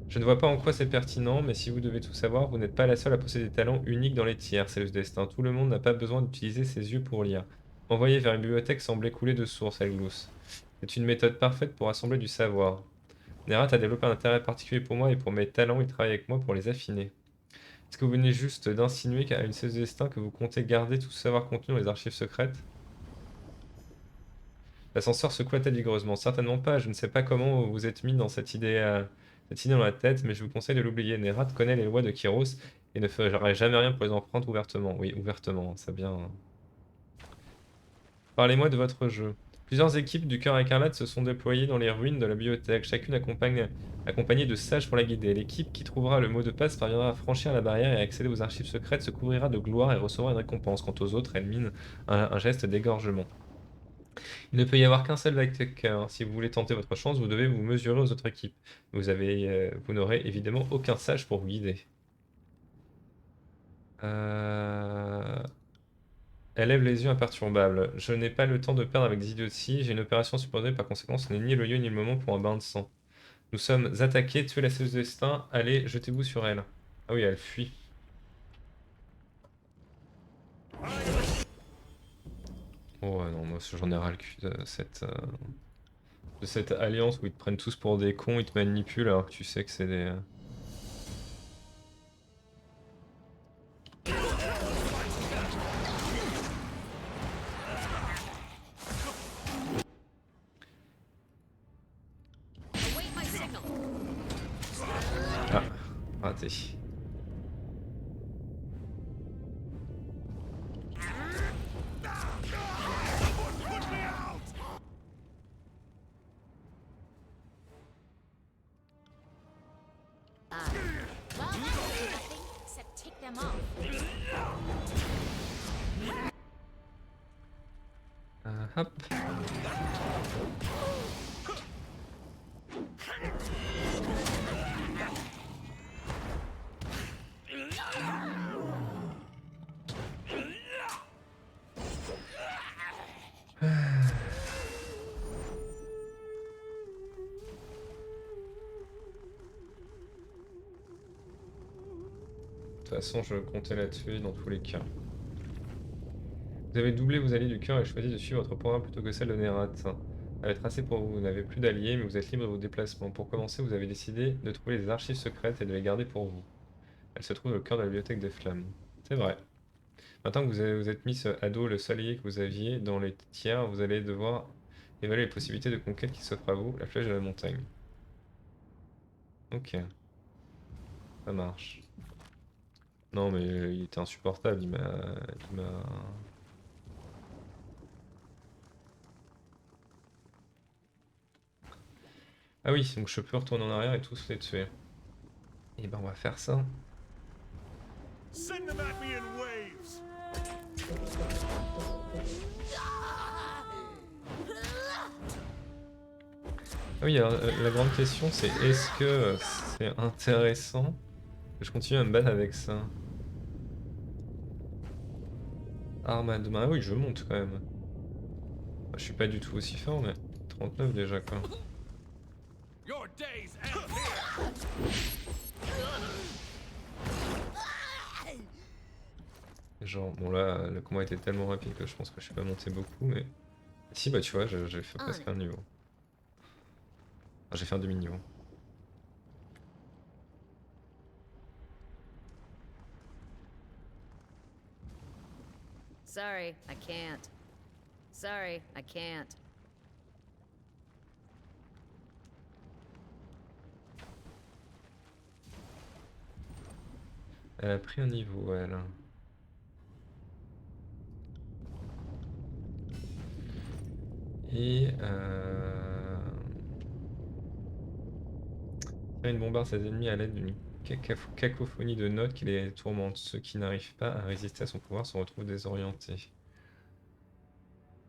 Je ne vois pas en quoi c'est pertinent, mais si vous devez tout savoir, vous n'êtes pas la seule à posséder des talents uniques dans les tiers, c'est le destin. Tout le monde n'a pas besoin d'utiliser ses yeux pour lire. Envoyer vers une bibliothèque semblait couler de source, elle glousse. C'est une méthode parfaite pour assembler du savoir. Nerat a développé un intérêt particulier pour moi et pour mes talents, il travaille avec moi pour les affiner. Est-ce que vous venez juste d'insinuer qu'à une cesse de destin que vous comptez garder tout ce savoir contenu dans les archives secrètes? L'ascenseur secoua la tête vigoureusement. Certainement pas, je ne sais pas comment vous vous êtes mis dans cette idée dans la tête, mais je vous conseille de l'oublier. Nerat connaît les lois de Kyros et ne ferait jamais rien pour les emprunter ouvertement. Oui, ouvertement, c'est bien. Parlez-moi de votre jeu. Plusieurs équipes du Cœur Écarlate se sont déployées dans les ruines de la bibliothèque, chacune accompagnée de sages pour la guider. L'équipe qui trouvera le mot de passe parviendra à franchir la barrière et à accéder aux archives secrètes, se couvrira de gloire et recevra une récompense. Quant aux autres, elles minent un geste d'égorgement. Il ne peut y avoir qu'un seul vainqueur. Si vous voulez tenter votre chance, vous devez vous mesurer aux autres équipes. Vous n'aurez évidemment aucun sage pour vous guider. Euh... Elle lève les yeux imperturbables. Je n'ai pas le temps de perdre avec des idioties. J'ai une opération supposée, par conséquent, ce n'est ni le lieu ni le moment pour un bain de sang. Nous sommes attaqués, tuez la cesse de destin. Allez, jetez-vous sur elle. Ah oui, elle fuit. Oh ouais, non, moi j'en ai ras le cul de cette alliance où ils te prennent tous pour des cons, ils te manipulent alors que tu sais que c'est des... Await my signal. Ah, raté. Well, that will do nothing except tick them off. Hop. De toute façon, je comptais la tuer dans tous les cas. Vous avez doublé vos alliés du cœur et choisi de suivre votre programme plutôt que celle de Nerat. Elle est tracée pour vous. Vous n'avez plus d'alliés, mais vous êtes libre de vos déplacements. Pour commencer, vous avez décidé de trouver les archives secrètes et de les garder pour vous. Elles se trouvent au cœur de la bibliothèque des flammes. C'est vrai. Maintenant que vous êtes mis à dos le seul allié que vous aviez dans les tiers, vous allez devoir évaluer les possibilités de conquête qui s'offrent à vous, la flèche de la montagne. Ok, ça marche. Non mais il était insupportable, il m'a... Ah oui, donc je peux retourner en arrière et tous les tuer. Et ben on va faire ça. Send them at me in waves. Ah oui, alors la grande question c'est est-ce que c'est intéressant que je continue à me battre avec ça? Arme à deux mains, ah oui je monte quand même. Bah, je suis pas du tout aussi fort mais 39 déjà quoi. Your days end here. Genre, bon là, le combat était tellement rapide que je pense que je suis pas monté beaucoup, mais... Si, bah tu vois, j'ai fait On presque it. un niveau. J'ai fait un demi-niveau. Sorry, I can't. Sorry, I can't. Elle a pris un niveau, elle. Et tire une bombarde ses ennemis à l'aide d'une cacophonie de notes qui les tourmente. Ceux qui n'arrivent pas à résister à son pouvoir se retrouvent désorientés.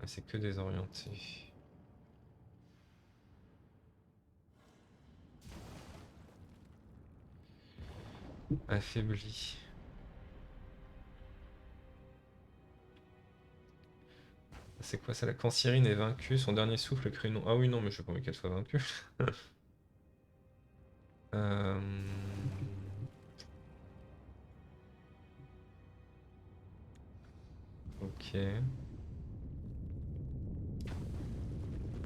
Ah, c'est que désorientés. Affaibli. C'est quoi ça là? Quand Cyrine est vaincue, son dernier souffle crie non. Ah oui, non, mais je n'ai pas envie qu'elle soit vaincue. Euh, Ok.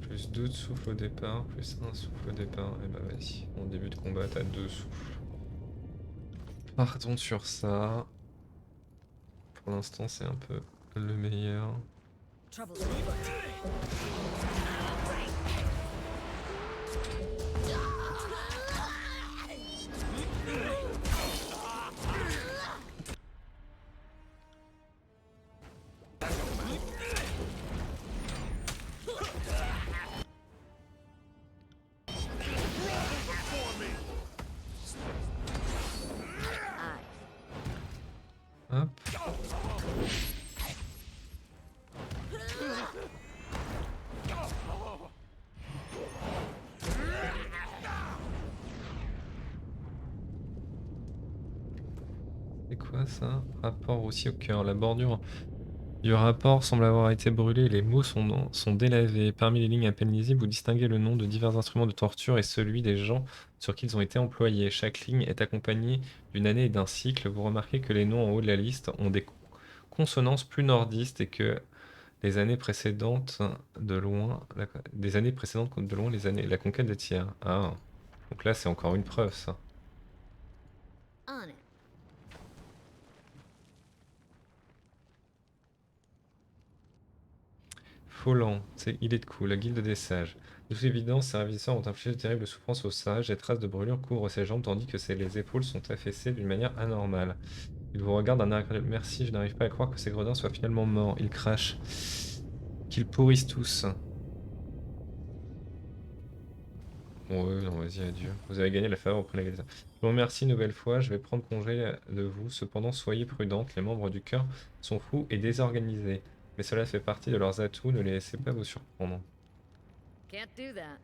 Plus 2 de souffle au départ, plus un souffle au départ. Et bah vas-y, en début de combat, t'as 2 souffles. Partons sur ça. Pour l'instant, c'est un peu le meilleur. Trouble. Hop. C'est quoi ça? Rapport aussi au cœur. La bordure du rapport semble avoir été brûlée et les mots sont délavés. Parmi les lignes à peine lisibles, vous distinguez le nom de divers instruments de torture et celui des gens sur qui ils ont été employés. Chaque ligne est accompagnée d'une année et d'un cycle. Vous remarquez que les noms en haut de la liste ont des consonances plus nordistes et que les années précédentes de loin, des années précédentes de loin, la conquête des tiers. Ah, donc là c'est encore une preuve ça. On it. Folland, il est de coup, la guilde des sages. De toute évidence, ces ravisseurs ont infligé de terribles souffrances aux sages, des traces de brûlures couvrent ses jambes tandis que les épaules sont affaissées d'une manière anormale. Il vous regarde d'un air incrédule. Merci, je n'arrive pas à croire que ces gredins soient finalement morts. Il crache. Qu'ils pourrissent tous. Bon, non, vas-y, adieu. Vous avez gagné la faveur auprès de la guilde. Je vous remercie une nouvelle fois, je vais prendre congé de vous. Cependant, soyez prudente, les membres du cœur sont fous et désorganisés. Mais cela fait partie de leurs atouts, ne les laissez pas vous surprendre. Can't do that.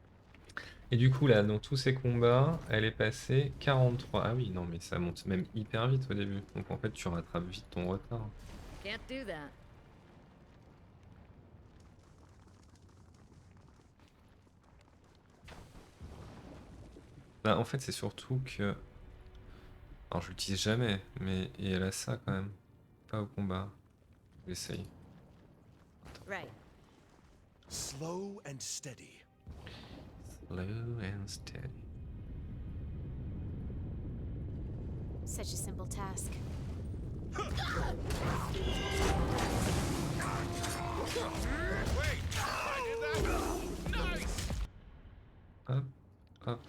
Et du coup, là, dans tous ces combats, elle est passée 43. Ah oui, non, mais ça monte même hyper vite au début. Donc en fait, tu rattrapes vite ton retard. Can't do that. Bah, en fait, c'est surtout que. Alors, je l'utilise jamais, mais et elle a ça quand même. Pas au combat. J'essaye. Right. Slow and steady. Slow and steady. Such a simple task. Wait! I did that? Nice! Hop, hop.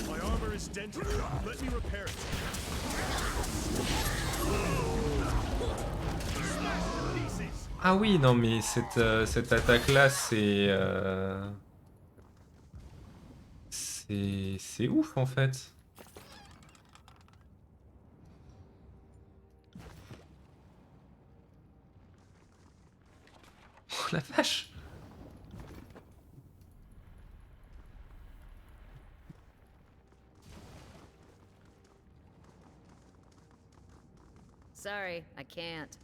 My armor is dented. Let me repair it. Pieces! Ah oui, non, mais cette attaque-là, c'est ouf en fait. Oh la vache! Sorry, I can't.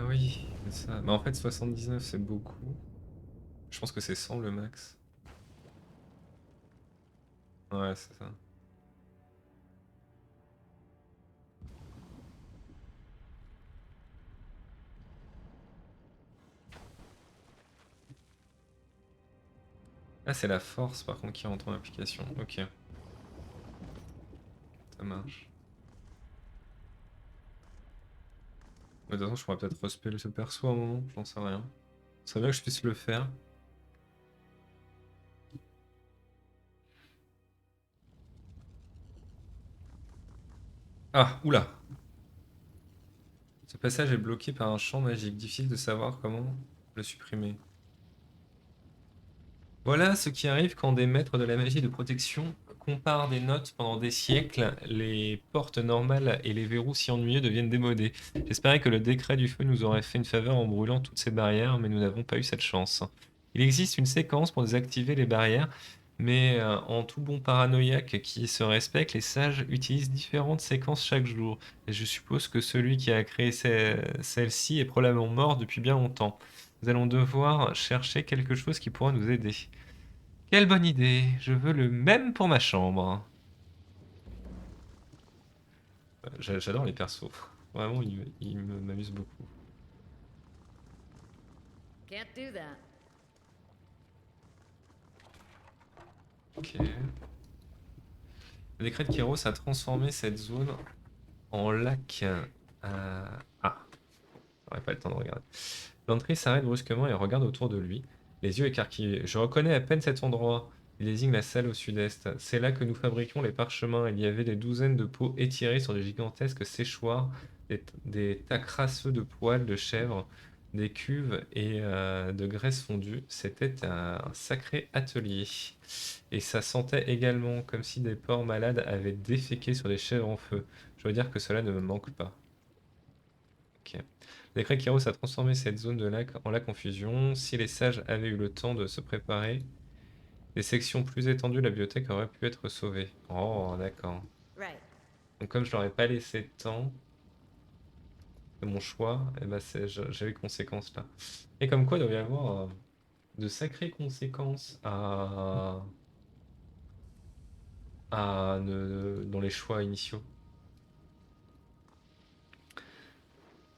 Oui, c'est ça. Mais en fait, 79, c'est beaucoup. Je pense que c'est 100 le max. Ouais, c'est ça. Ah, c'est la force par contre qui rentre en application. Ok. Ça marche. Mais de toute façon, je pourrais peut-être respect ce perso à un moment, j'en sais rien. Ça serait bien que je puisse le faire. Ah, oula! Ce passage est bloqué par un champ magique. Difficile de savoir comment le supprimer. Voilà ce qui arrive quand des maîtres de la magie de protection comparent des notes pendant des siècles. Les portes normales et les verrous si ennuyeux deviennent démodés. J'espérais que le décret du feu nous aurait fait une faveur en brûlant toutes ces barrières, mais nous n'avons pas eu cette chance. Il existe une séquence pour désactiver les barrières, mais en tout bon paranoïaque qui se respecte, les sages utilisent différentes séquences chaque jour. Et je suppose que celui qui a créé celle-ci est probablement mort depuis bien longtemps. Nous allons devoir chercher quelque chose qui pourra nous aider. Quelle bonne idée! Je veux le même pour ma chambre. J'adore les persos. Vraiment, m'amusent beaucoup. Can't do that. Ok. Le décret de Kéros a transformé cette zone en lac. Ah, j'aurais pas le temps de regarder. L'entrée s'arrête brusquement et regarde autour de lui, les yeux écarquillés. Je reconnais à peine cet endroit. Il désigne la salle au sud-est. C'est là que nous fabriquions les parchemins. Il y avait des douzaines de pots étirés sur de gigantesques séchoirs, des tas crasseux de poils de chèvre, des cuves et de graisse fondue. C'était un sacré atelier. Et ça sentait également comme si des porcs malades avaient déféqué sur des chèvres en feu. Je veux dire que cela ne me manque pas. Ok. Le décret Kyros a transformé cette zone de lac en lac en fusion. Si les sages avaient eu le temps de se préparer, des sections plus étendues de la bibliothèque auraient pu être sauvées. Oh, d'accord. Right. Donc comme je leur ai pas laissé de temps, c'est mon choix, et ben j'ai eu conséquences là. Et comme quoi il doit y avoir de sacrées conséquences dans les choix initiaux.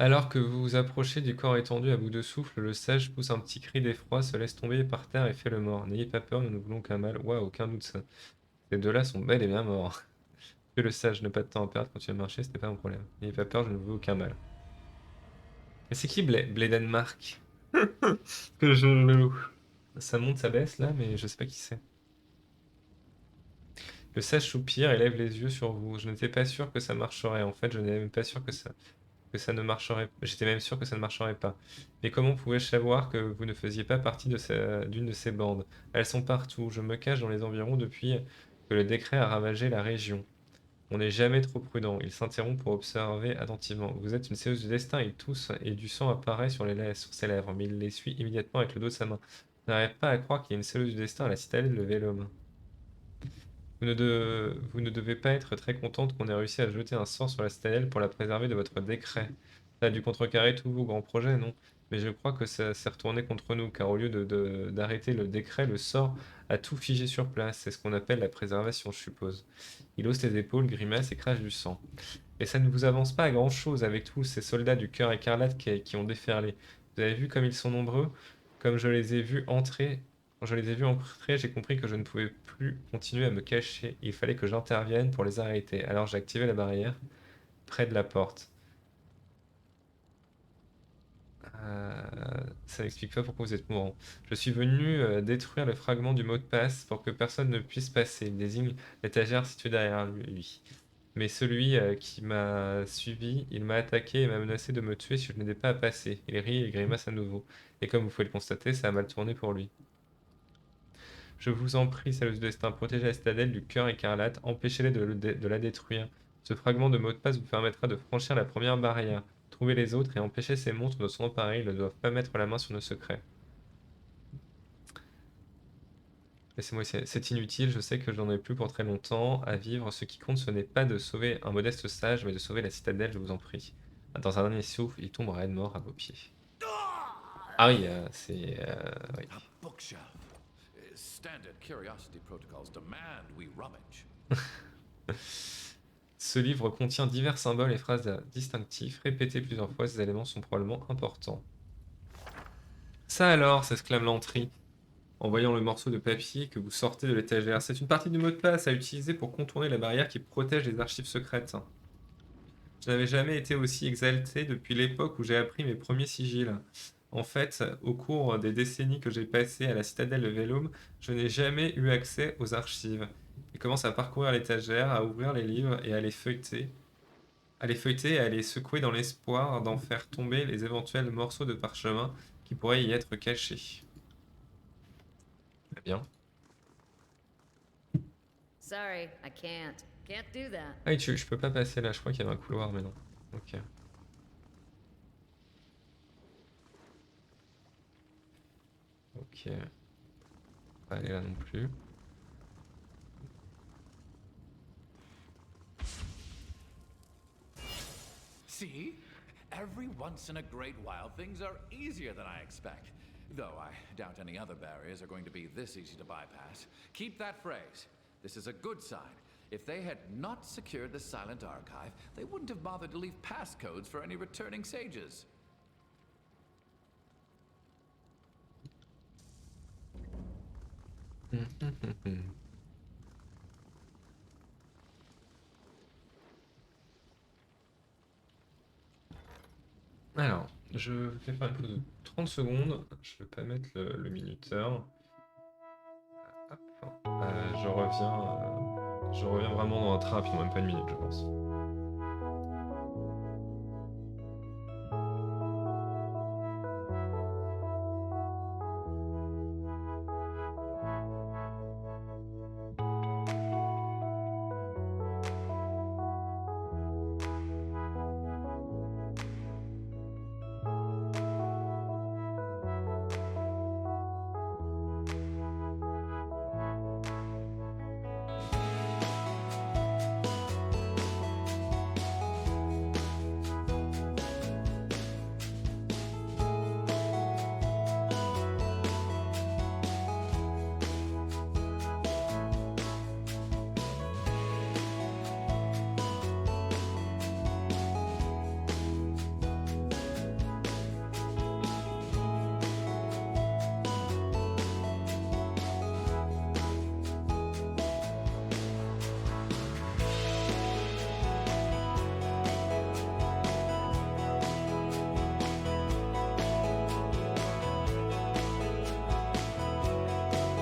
Alors que vous vous approchez du corps étendu à bout de souffle, le sage pousse un petit cri d'effroi, se laisse tomber par terre et fait le mort. N'ayez pas peur, nous ne voulons qu'un mal. Ouah, aucun doute ça. Ces deux-là sont bel et bien morts. Que le sage, ne pas de temps à perdre quand tu vas marcher, c'était pas un problème. N'ayez pas peur, je ne veux aucun mal. Mais c'est qui Bledenmark? Que je le loue. Ça monte, ça baisse là, mais je sais pas qui c'est. Le sage soupire et lève les yeux sur vous. Je n'étais pas sûr que ça marcherait. En fait, je n'étais même pas sûr que ça ne marcherait. J'étais même sûr que ça ne marcherait pas. Mais comment pouvais-je savoir que vous ne faisiez pas partie d'une de ces bandes? Elles sont partout. Je me cache dans les environs depuis que le décret a ravagé la région. On n'est jamais trop prudent. Il s'interrompt pour observer attentivement. Vous êtes une séance du destin. Il tousse et du sang apparaît sur ses lèvres, mais il l'essuie immédiatement avec le dos de sa main. Je n'arrive pas à croire qu'il y ait une cellule du destin à la citadelle de Vélum. Vous ne devez pas être très contente qu'on ait réussi à jeter un sort sur la citadelle pour la préserver de votre décret. Ça a dû contrecarrer tous vos grands projets, non? Mais je crois que ça s'est retourné contre nous, car au lieu d'arrêter le décret, le sort a tout figé sur place. C'est ce qu'on appelle la préservation, je suppose. Il hausse les épaules, grimace et crache du sang. Et ça ne vous avance pas à grand-chose avec tous ces soldats du cœur écarlate qui ont déferlé. Vous avez vu comme ils sont nombreux? Comme je les ai vus entrer, quand je les ai vus entrer, j'ai compris que je ne pouvais plus continuer à me cacher. Il fallait que j'intervienne pour les arrêter. Alors j'ai activé la barrière près de la porte. Ça n'explique pas pourquoi vous êtes mourant. Je suis venu détruire le fragment du mot de passe pour que personne ne puisse passer. Il désigne l'étagère située derrière lui. Mais celui qui m'a suivi, il m'a attaqué et m'a menacé de me tuer si je n'aidais pas à passer. Il rit et grimace à nouveau. Et comme vous pouvez le constater, ça a mal tourné pour lui. Je vous en prie, Salus du Destin, protégez la citadelle du cœur écarlate, empêchez-les de la détruire. Ce fragment de mot de passe vous permettra de franchir la première barrière. Trouvez les autres et empêchez ces monstres de s'en emparer, ils ne doivent pas mettre la main sur nos secrets. Laissez-moi essayer. C'est inutile, je sais que j'en ai plus pour très longtemps à vivre. Ce qui compte, ce n'est pas de sauver un modeste sage, mais de sauver la citadelle, je vous en prie. Dans un dernier souffle, il tombe raide mort à vos pieds. Ah oui, c'est... oui. A bookshelf. Standard curiosity protocols demand we rummage. Ce livre contient divers symboles et phrases distinctifs. Répétés plusieurs fois, ces éléments sont probablement importants. Ça alors, s'exclame Lantry. en voyant le morceau de papier que vous sortez de l'étagère. C'est une partie du mot de passe à utiliser pour contourner la barrière qui protège les archives secrètes. Je n'avais jamais été aussi exalté depuis l'époque où j'ai appris mes premiers sigils. En fait, au cours des décennies que j'ai passées à la citadelle de Vellum, je n'ai jamais eu accès aux archives. Il commence à parcourir l'étagère, à ouvrir les livres et à les feuilleter. À les feuilleter et à les secouer dans l'espoir d'en faire tomber les éventuels morceaux de parchemin qui pourraient y être cachés. Très bien. Sorry, I can't. Can't do that. Ah oui, je peux pas passer là, je crois qu'il y avait un couloir, mais non. Ok. Ok. Pas aller là non plus. See? Every once in a great while, things are easier than I expect. Though I doubt any other barriers are going to be this easy to bypass. Keep that phrase. This is a good sign. If they had not secured the Silent Archive, they wouldn't have bothered to leave passcodes for any returning sages. Alors, je vais faire une pause de 30 secondes. Je vais pas mettre le minuteur. Hop. Je reviens vraiment dans un très rapidement, même pas une minute, je pense.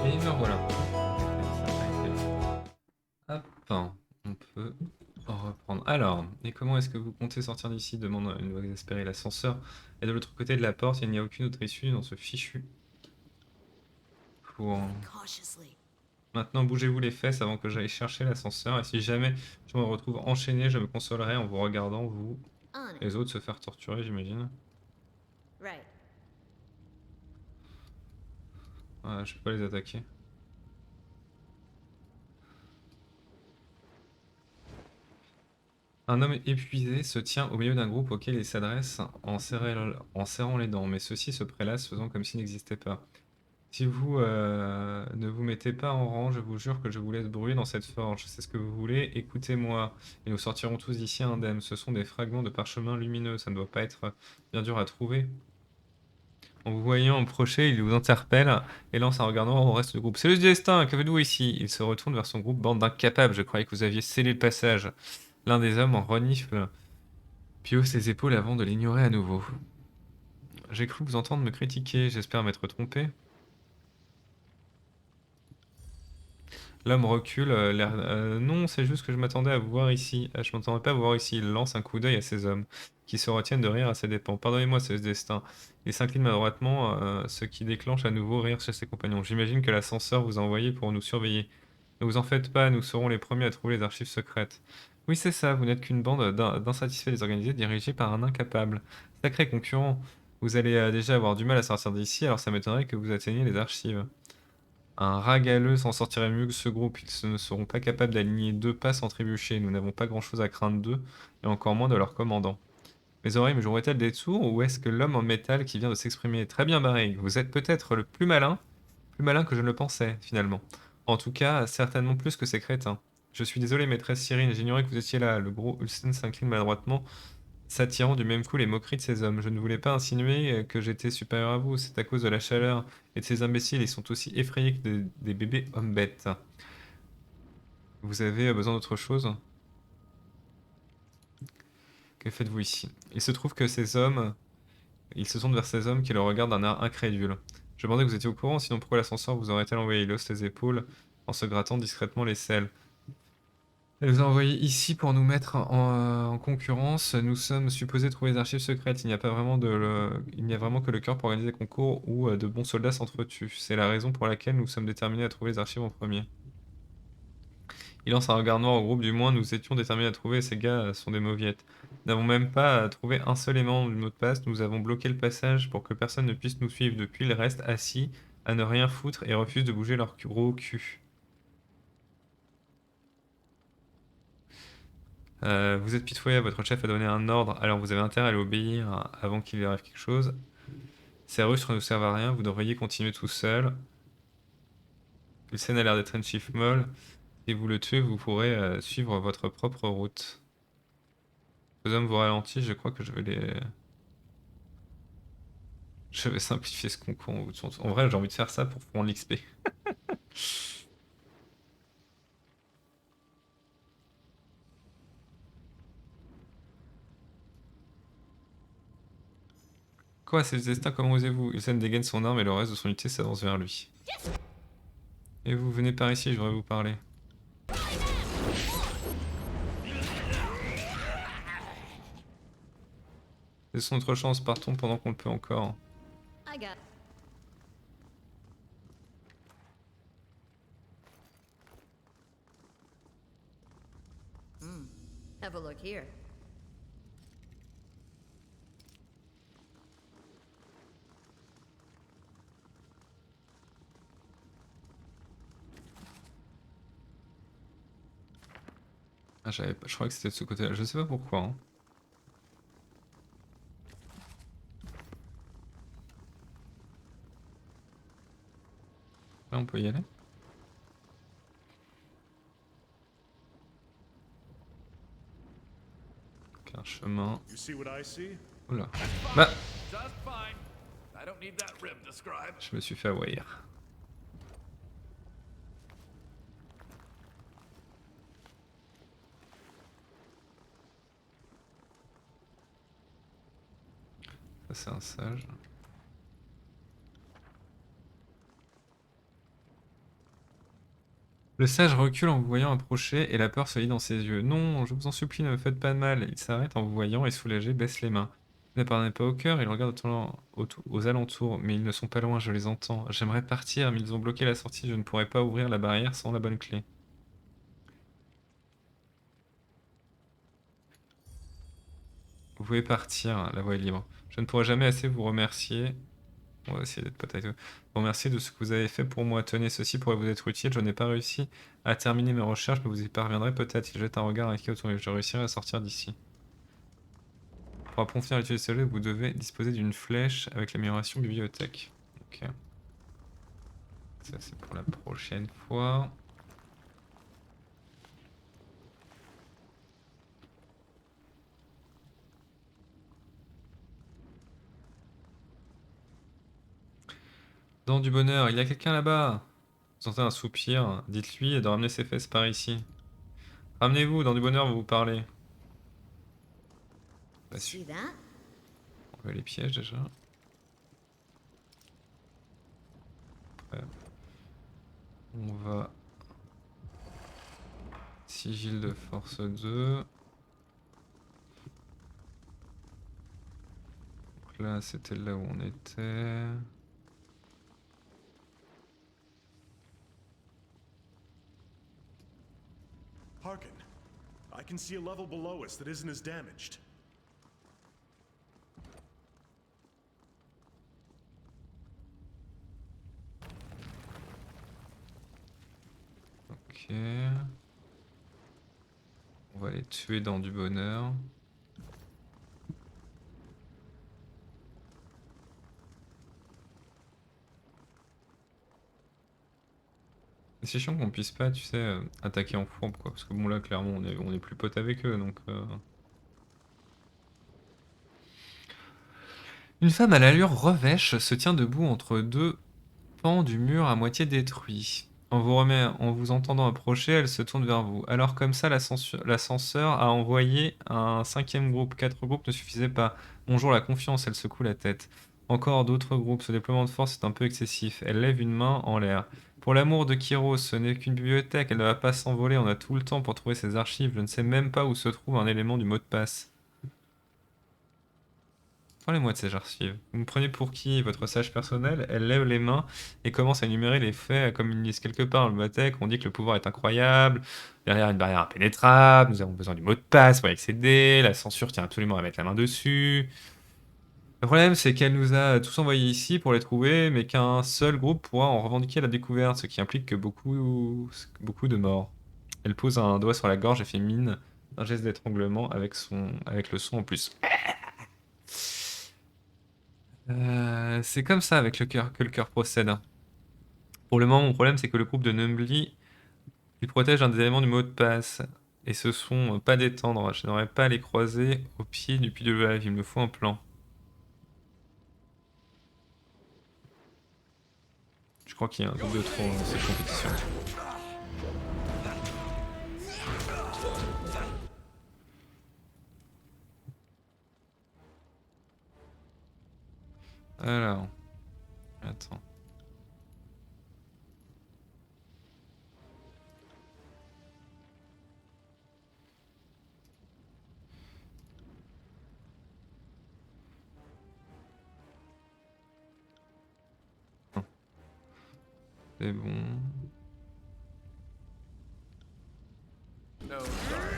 Et me voilà. Hop, on peut reprendre. Alors, et comment est-ce que vous comptez sortir d'ici? Demande une voix exaspérée. L'ascenseur est de l'autre côté de la porte, il n'y a aucune autre issue dans ce fichu. Pour... Cautiously. Maintenant, bougez-vous les fesses avant que j'aille chercher l'ascenseur, et si jamais je me retrouve enchaîné, je me consolerai en vous regardant, vous On it. et les autres se faire torturer, j'imagine. Right. Ouais, je peux pas les attaquer. Un homme épuisé se tient au milieu d'un groupe auquel il s'adresse en serrant les dents, mais ceux-ci se prélassent faisant comme s'il n'existait pas. Si vous ne vous mettez pas en rang, je vous jure que je vous laisse brûler dans cette forge. C'est ce que vous voulez, écoutez-moi, et nous sortirons tous d'ici indemnes. Ce sont des fragments de parchemin lumineux, ça ne doit pas être bien dur à trouver. En vous voyant approcher, il vous interpelle et lance un regard noir au reste du groupe. C'est le destin, que faites-vous ici? Il se retourne vers son groupe, bande d'incapables, je croyais que vous aviez scellé le passage. L'un des hommes en renifle, puis hausse les épaules avant de l'ignorer à nouveau. J'ai cru vous entendre me critiquer, j'espère m'être trompé. L'homme recule, non, c'est juste que je m'attendais à vous voir ici. Je m'attendais pas à vous voir ici. Il lance un coup d'œil à ces hommes, qui se retiennent de rire à ses dépens. Pardonnez-moi, c'est ce destin. Il s'incline maladroitement, ce qui déclenche à nouveau rire chez ses compagnons. J'imagine que l'ascenseur vous a envoyé pour nous surveiller. Ne vous en faites pas, nous serons les premiers à trouver les archives secrètes. Oui, c'est ça, vous n'êtes qu'une bande d'insatisfaits désorganisés dirigés par un incapable. Sacré concurrent. Vous allez déjà avoir du mal à sortir d'ici, alors ça m'étonnerait que vous atteigniez les archives. Un rat galeux s'en sortirait mieux que ce groupe. Ils ne seront pas capables d'aligner 2 pas sans trébucher. Nous n'avons pas grand-chose à craindre d'eux, et encore moins de leur commandant. Mes oreilles me joueraient-elles des tours, ou est-ce que l'homme en métal qui vient de s'exprimer très bien barré? Vous êtes peut-être le plus malin que je ne le pensais, finalement. En tout cas, certainement plus que ces crétins. Je suis désolé, maîtresse Cyrine, j'ignorais que vous étiez là. Le gros Ulsten s'incline maladroitement, s'attirant du même coup les moqueries de ces hommes. Je ne voulais pas insinuer que j'étais supérieur à vous, c'est à cause de la chaleur et de ces imbéciles, ils sont aussi effrayés que des bébés hommes-bêtes. Vous avez besoin d'autre chose? Que faites-vous ici? Il se trouve que ces hommes, ils se tournent vers ces hommes qui le regardent d'un air incrédule. Je demandais que vous étiez au courant, sinon pourquoi l'ascenseur vous aurait-elle envoyé? Il hausse les épaules en se grattant discrètement les selles. Elle nous a envoyé ici pour nous mettre en concurrence. Nous sommes supposés trouver les archives secrètes. Il n'y a vraiment que le cœur pour organiser des concours où de bons soldats s'entretuent. C'est la raison pour laquelle nous sommes déterminés à trouver les archives en premier. Il lance un regard noir au groupe, du moins nous étions déterminés à trouver, ces gars sont des mauviettes. Nous n'avons même pas trouvé un seul élément du mot de passe, nous avons bloqué le passage pour que personne ne puisse nous suivre. Depuis, ils restent assis, à ne rien foutre et refusent de bouger leur gros cul. Vous êtes pitoyable, votre chef a donné un ordre, alors vous avez intérêt à l'obéir avant qu'il lui arrive quelque chose. Ces rustres ne servent à rien, vous devriez continuer tout seul. Ulsen a l'air d'être une chief molle. Si vous le tuez, vous pourrez suivre votre propre route. Les hommes vous ralentissent, je crois que je vais les... Je vais simplifier ce concours. En vrai, j'ai envie de faire ça pour prendre l'XP. Quoi, c'est le destin, comment osez-vous? Ulsen dégaine son arme et le reste de son unité s'avance vers lui. Et vous venez par ici, je voudrais vous parler. C'est notre chance, partons pendant qu'on le peut encore. I got. Have a look here. Ah, je crois que c'était de ce côté-là, je sais pas pourquoi. Hein. Là, on peut y aller. Donc, un chemin. You see what I see? Oula. Bah, Just fine. I don't need that rib described. je me suis fait hawaïr. Ça, c'est un sage. Le sage recule en vous voyant approcher et la peur se lit dans ses yeux. Non, je vous en supplie, ne me faites pas de mal. Il s'arrête en vous voyant et soulagé baisse les mains. Vous n'appartenez pas au cœur, il regarde aux alentours, mais ils ne sont pas loin, je les entends. J'aimerais partir, mais ils ont bloqué la sortie, je ne pourrais pas ouvrir la barrière sans la bonne clé. Vous pouvez partir, la voie est libre. Je ne pourrai jamais assez vous remercier. On va essayer d'être pote avec vous. Vous remercier de ce que vous avez fait pour moi. Tenez, ceci pourrait vous être utile. Je n'ai pas réussi à terminer mes recherches, mais vous y parviendrez peut-être. Il jette un regard inquiet autour de lui. Je réussirai à sortir d'ici. Pour approfondir l'étude des cellules, vous devez disposer d'une flèche avec l'amélioration bibliothèque. Ok. Ça, c'est pour la prochaine fois. Dans du bonheur, il y a quelqu'un là-bas. Vous sentez un soupir. Dites-lui de ramener ses fesses par ici. Ramenez-vous, dans du bonheur, vous parlez. Pas sûr. See that? On va les pièges déjà. Après, on va... Sigil de force 2. Donc là, c'était là où on était. Harkin. I can see a level below us that isn't as damaged. Ok. On va les tuer dans du bonheur. Et c'est chiant qu'on puisse pas, tu sais, attaquer en fourbe quoi. Parce que bon là clairement on est plus potes avec eux donc... Une femme à l'allure revêche se tient debout entre deux pans du mur à moitié détruit. En vous entendant approcher, elle se tourne vers vous. Alors comme ça, l'ascenseur a envoyé un cinquième groupe. 4 groupes ne suffisaient pas. Bonjour la confiance, elle secoue la tête. Encore d'autres groupes. Ce déploiement de force est un peu excessif. Elle lève une main en l'air. Pour l'amour de Kyros, ce n'est qu'une bibliothèque. Elle ne va pas s'envoler. On a tout le temps pour trouver ses archives. Je ne sais même pas où se trouve un élément du mot de passe. Parlez-moi de ces archives. Vous me prenez pour qui? Votre sage personnel? Elle lève les mains et commence à énumérer les faits comme une liste quelque part. Dans le bibliothèque, on dit que le pouvoir est incroyable, derrière une barrière impénétrable, nous avons besoin du mot de passe pour y accéder, la censure tient absolument à mettre la main dessus. Le problème, c'est qu'elle nous a tous envoyés ici pour les trouver, mais qu'un seul groupe pourra en revendiquer la découverte, ce qui implique que beaucoup de morts. Elle pose un doigt sur la gorge et fait mine d'un geste d'étranglement avec le son en plus. C'est comme ça avec le cœur que le cœur procède. Pour le moment, mon problème, c'est que le groupe de Numbly, il protège un des éléments du mot de passe. Et ce sont pas des tendres. Je n'aurais pas à les croiser au pied du puits de lave. Il me faut un plan. Je crois qu'il y a un double de trop dans cette compétition. Alors, attends. C'est bon. No, sorry.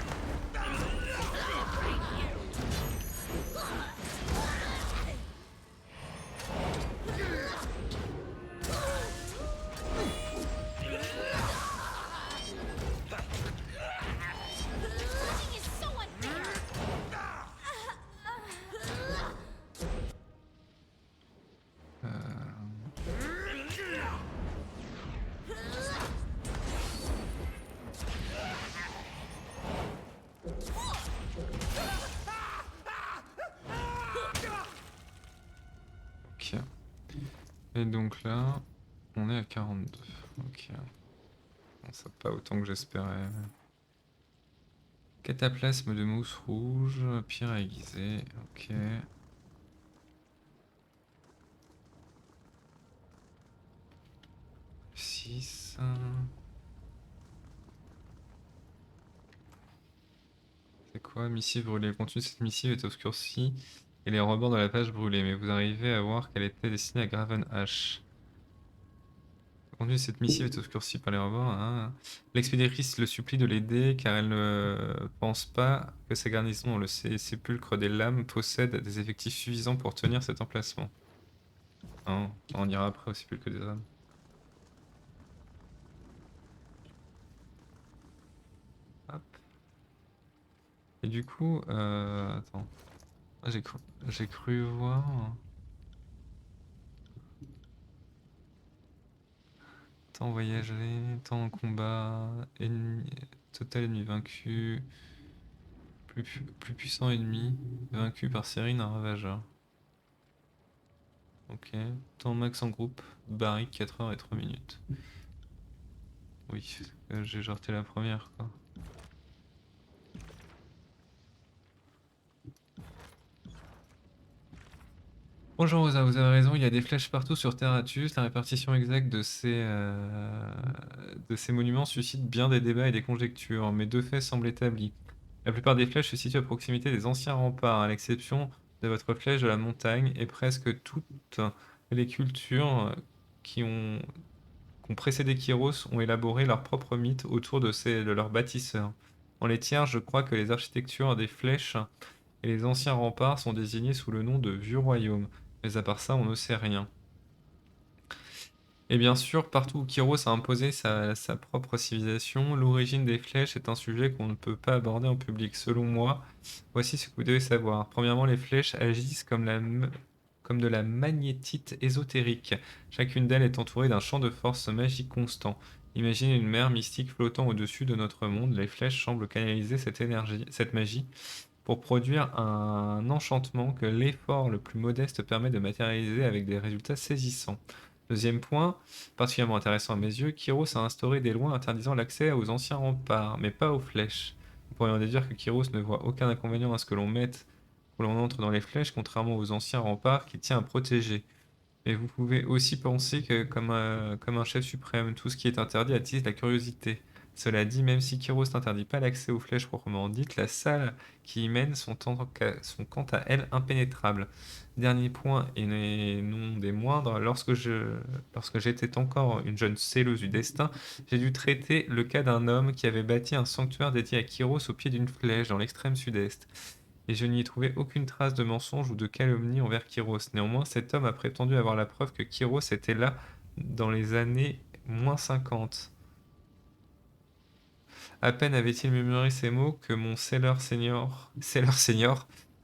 This is so unfair. Ok. Et donc là, on est à 42. Ok. Bon, ça pas autant que j'espérais. Cataplasme de mousse rouge, pierre aiguisée, ok. Six. C'est quoi? Missive brûlée. Le contenu de cette missive est obscurci et les rebords de la page brûlés, mais vous arrivez à voir qu'elle était destinée à Gravenhash. Le contenu de cette missive est obscurci par les rebords. Hein. L'expéditrice le supplie de l'aider car elle ne pense pas que sa garnison dans le sépulcre des lames possède des effectifs suffisants pour tenir cet emplacement. Hein, on ira après au sépulcre des âmes. Hop. Et du coup, attends. Ah, j'ai cru voir. Temps voyagé, temps en combat, total ennemi vaincu, plus puissant ennemi, vaincu par série d'un ravageur. Ok, temps max en groupe, barrique 4 heures et 3 minutes. Oui, j'ai jarté la première quoi. Bonjour Rosa, vous avez raison, il y a des flèches partout sur Terratus. La répartition exacte de ces monuments suscite bien des débats et des conjectures, mais deux faits semblent établis. La plupart des flèches se situent à proximité des anciens remparts, à l'exception de votre flèche de la montagne, et presque toutes les cultures qui ont précédé Kyros ont élaboré leur propre mythe autour de leurs bâtisseurs. En les tiers, je crois que les architectures des flèches et les anciens remparts sont désignés sous le nom de vieux royaumes. Mais à part ça, on ne sait rien. Et bien sûr, partout où Kyros a imposé sa propre civilisation, l'origine des flèches est un sujet qu'on ne peut pas aborder en public. Selon moi, voici ce que vous devez savoir. Premièrement, les flèches agissent comme de la magnétite ésotérique. Chacune d'elles est entourée d'un champ de force magique constant. Imaginez une mer mystique flottant au-dessus de notre monde. Les flèches semblent canaliser cette énergie, cette magie, pour produire un enchantement que l'effort le plus modeste permet de matérialiser avec des résultats saisissants. Deuxième point, particulièrement intéressant à mes yeux, Kyros a instauré des lois interdisant l'accès aux anciens remparts, mais pas aux flèches. Nous pourrions déduire que Kyros ne voit aucun inconvénient à ce que l'on mette ou l'on entre dans les flèches, contrairement aux anciens remparts qu'il tient à protéger. Mais vous pouvez aussi penser que, comme un chef suprême, tout ce qui est interdit attise la curiosité. Cela dit, même si Kyros n'interdit pas l'accès aux flèches proprement dites, la salle qui y mène sont quant à elles impénétrables. Dernier point, et non des moindres, lorsque j'étais encore une jeune selleuse du destin, j'ai dû traiter le cas d'un homme qui avait bâti un sanctuaire dédié à Kyros au pied d'une flèche dans l'extrême sud-est. Et je n'y ai trouvé aucune trace de mensonge ou de calomnie envers Kyros. Néanmoins, cet homme a prétendu avoir la preuve que Kyros était là dans les années -50. À peine avait-il murmuré ces mots que mon Sailor Senior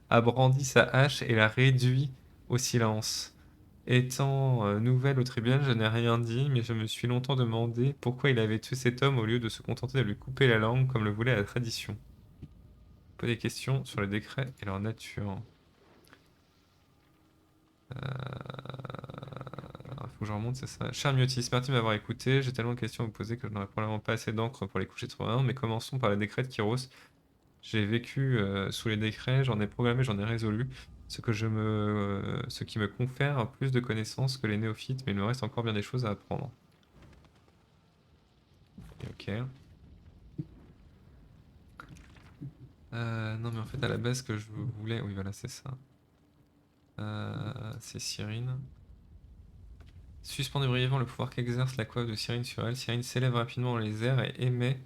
a brandi sa hache et l'a réduit au silence. Étant nouvelle au tribunal, je n'ai rien dit, mais je me suis longtemps demandé pourquoi il avait tué cet homme au lieu de se contenter de lui couper la langue comme le voulait la tradition. Pas des questions sur les décrets et leur nature. Faut que je remonte, c'est ça. Cher Miotis, merci de m'avoir écouté. J'ai tellement de questions à vous poser que je n'aurai probablement pas assez d'encre pour les coucher de 81, mais commençons par les décrets de Kyros. J'ai vécu sous les décrets, j'en ai programmé, j'en ai résolu. Ce qui me confère plus de connaissances que les néophytes, mais il me reste encore bien des choses à apprendre. Ok. Non mais en fait à la base ce que je voulais... Oui voilà c'est ça. C'est Cyrine. Suspendez brièvement le pouvoir qu'exerce la coiffe de Cyrine sur elle. Cyrine s'élève rapidement dans les airs et émet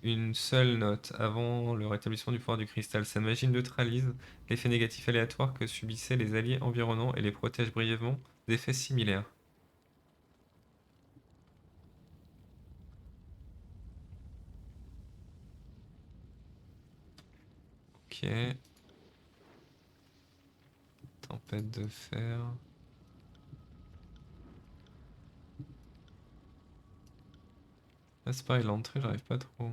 une seule note avant le rétablissement du pouvoir du cristal. Sa magie neutralise l'effet négatif aléatoire que subissaient les alliés environnants et les protège brièvement d'effets similaires. Ok. Tempête de fer. Là c'est pareil, l'entrée j'arrive pas trop.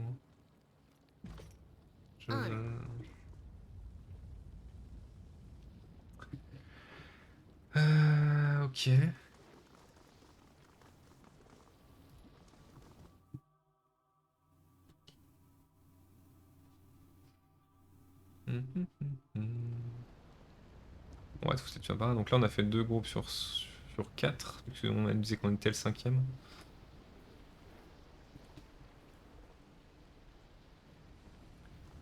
Ok. Ouais, tout c'est déjà pas. Donc là, on a fait 2 groupes sur 4. On a dit qu'on était le 5e.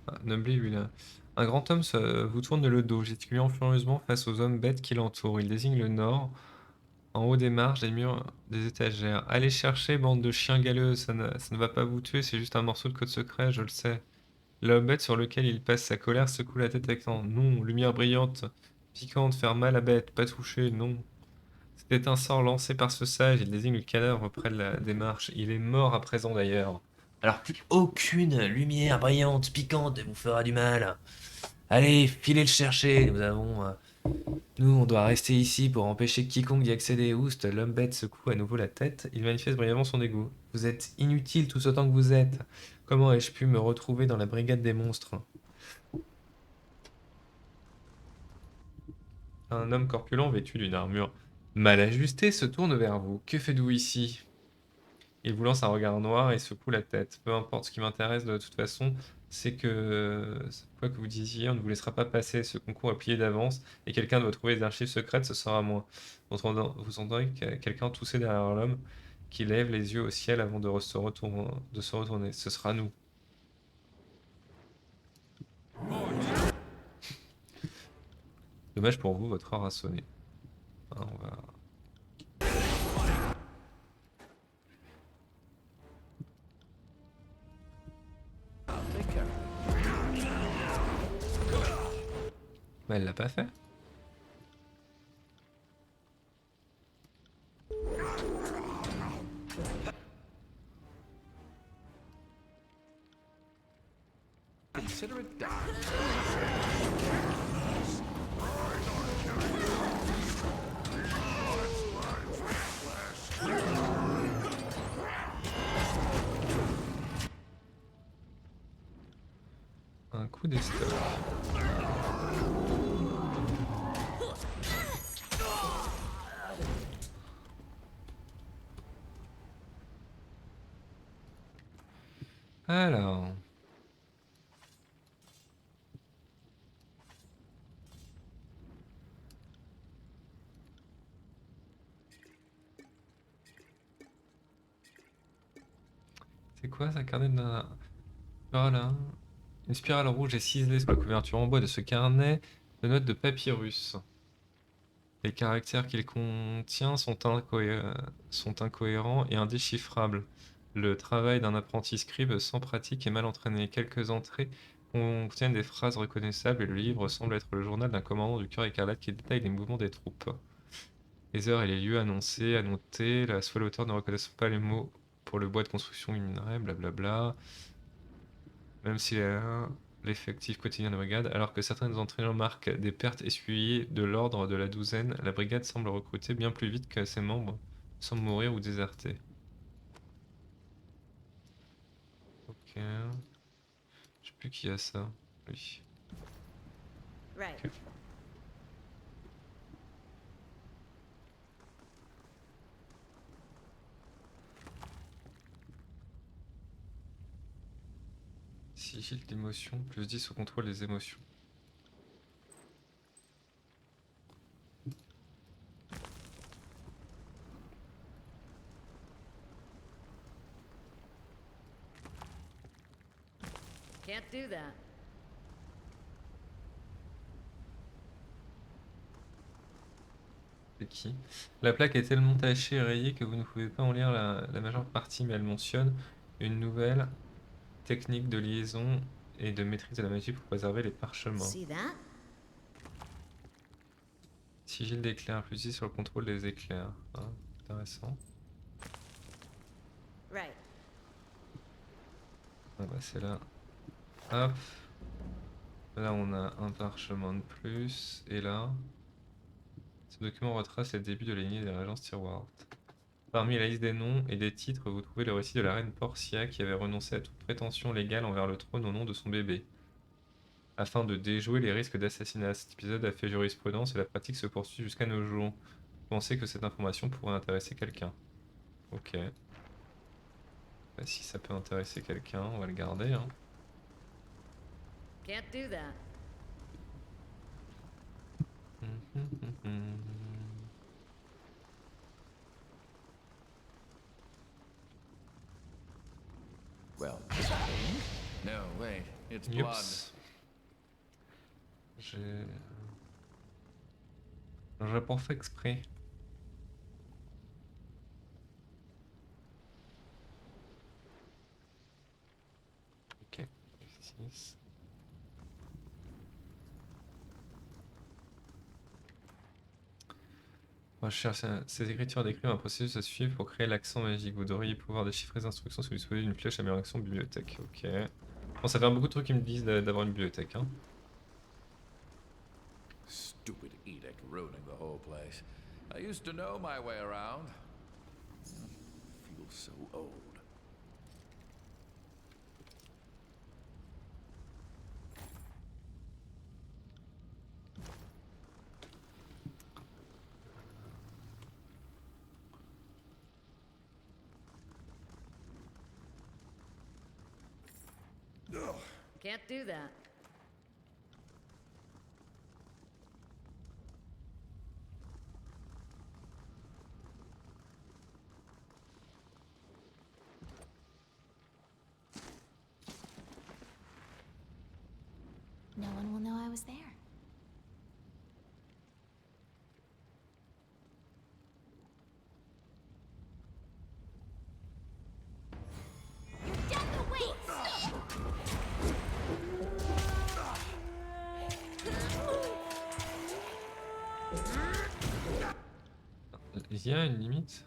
Ah, Numbly, lui, là. Un grand homme vous tourne le dos, gesticulant furieusement face aux hommes bêtes qui l'entourent. Il désigne le nord, en haut des marches, des murs, des étagères. Allez chercher, bande de chiens galeux, ça ne va pas vous tuer, c'est juste un morceau de code secret, je le sais. L'homme bête sur lequel il passe sa colère secoue la tête avec un non, lumière brillante, piquante, faire mal à bête, pas toucher, non. C'était un sort lancé par ce sage, il désigne le cadavre près de la démarche. Il est mort à présent d'ailleurs. Alors plus aucune lumière brillante, piquante ne vous fera du mal. Allez, filez le chercher, Nous, on doit rester ici pour empêcher quiconque d'y accéder. Oust, l'homme bête secoue à nouveau la tête, il manifeste brièvement son dégoût. Vous êtes inutile tout autant que vous êtes. Comment ai-je pu me retrouver dans la brigade des monstres? Un homme corpulent vêtu d'une armure mal ajustée se tourne vers vous. Que faites-vous ici? Il vous lance un regard noir et secoue la tête. Peu importe, ce qui m'intéresse de toute façon, c'est que, quoi que vous disiez, on ne vous laissera pas passer. Ce concours est plié d'avance et quelqu'un doit trouver des archives secrètes, ce sera moi. Vous entendrez quelqu'un tousser derrière l'homme qui lève les yeux au ciel avant de se retourner. Ce sera nous. Dommage pour vous, votre heure a sonné. Hein, on va... Bah, elle l'a pas fait. Consider it done. un coup d'estoc. Alors. C'est quoi ça, carnet de... Voilà. Une spirale rouge est ciselée sur la couverture en bois de ce carnet de notes de papyrus. Les caractères qu'il contient sont incohérents et indéchiffrables. Le travail d'un apprenti scribe sans pratique et mal entraîné. Quelques entrées contiennent des phrases reconnaissables et le livre semble être le journal d'un commandant du cœur écarlate qui détaille les mouvements des troupes. Les heures et les lieux annoncés, à noter, soit l'auteur ne reconnaissant pas les mots pour le bois de construction du minerai, blablabla. Même si l'effectif quotidien de la brigade, alors que certaines entraîneurs marquent des pertes essuyées de l'ordre de la douzaine, la brigade semble recruter bien plus vite que ses membres, sans mourir ou déserter. Ok. Je sais plus qui a ça. Oui. Right. Ok. Sigil d'émotion, plus 10 au contrôle des émotions. Can't do that. C'est qui? La plaque est tellement tachée et rayée que vous ne pouvez pas en lire la majeure partie, mais elle mentionne une nouvelle technique de liaison et de maîtrise de la magie pour préserver les parchemins. See that? Sigil d'éclair, plus 10 sur le contrôle des éclairs. Ah, intéressant. Right. Ah bah c'est là. Hop. Là on a un parchemin de plus. Et là. Ce document retrace les débuts de la lignée des régences Tirward. Parmi la liste des noms et des titres, vous trouvez le récit de la reine Portia qui avait renoncé à toute prétention légale envers le trône au nom de son bébé. Afin de déjouer les risques d'assassinat, cet épisode a fait jurisprudence et la pratique se poursuit jusqu'à nos jours. Vous pensez que cette information pourrait intéresser quelqu'un? Ok. Bah, si ça peut intéresser quelqu'un, on va le garder. Hein. Can't do that. Well, is that ink? No, wait. It's blood. Youps. J'ai pas fait exprès. Ok. 6. Recherche. Ces écritures décrivent un processus à suivre pour créer l'accent magique. Vous devriez pouvoir déchiffrer les instructions si vous disposez d'une flèche amélioration bibliothèque. Ok. Bon, ça fait beaucoup de trucs qui me disent d'avoir une bibliothèque. Hein. Stupid edict ruining the whole place. I used to know my way around. Feel so old. Can't do that. No one will know I was there. You're dead to waste! Il y a une limite?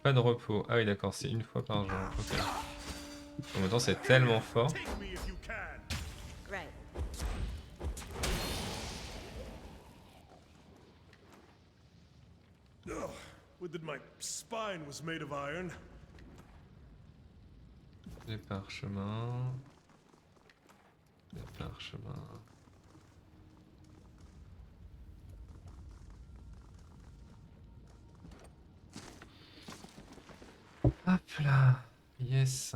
Pas de repos. Ah oui, d'accord, c'est une fois par jour. Ok. En même temps, c'est tellement fort. Take me if you can. Right. Ugh, would that my spine was made of iron. Les parchemins. Le parchemin. Hop là. Yes.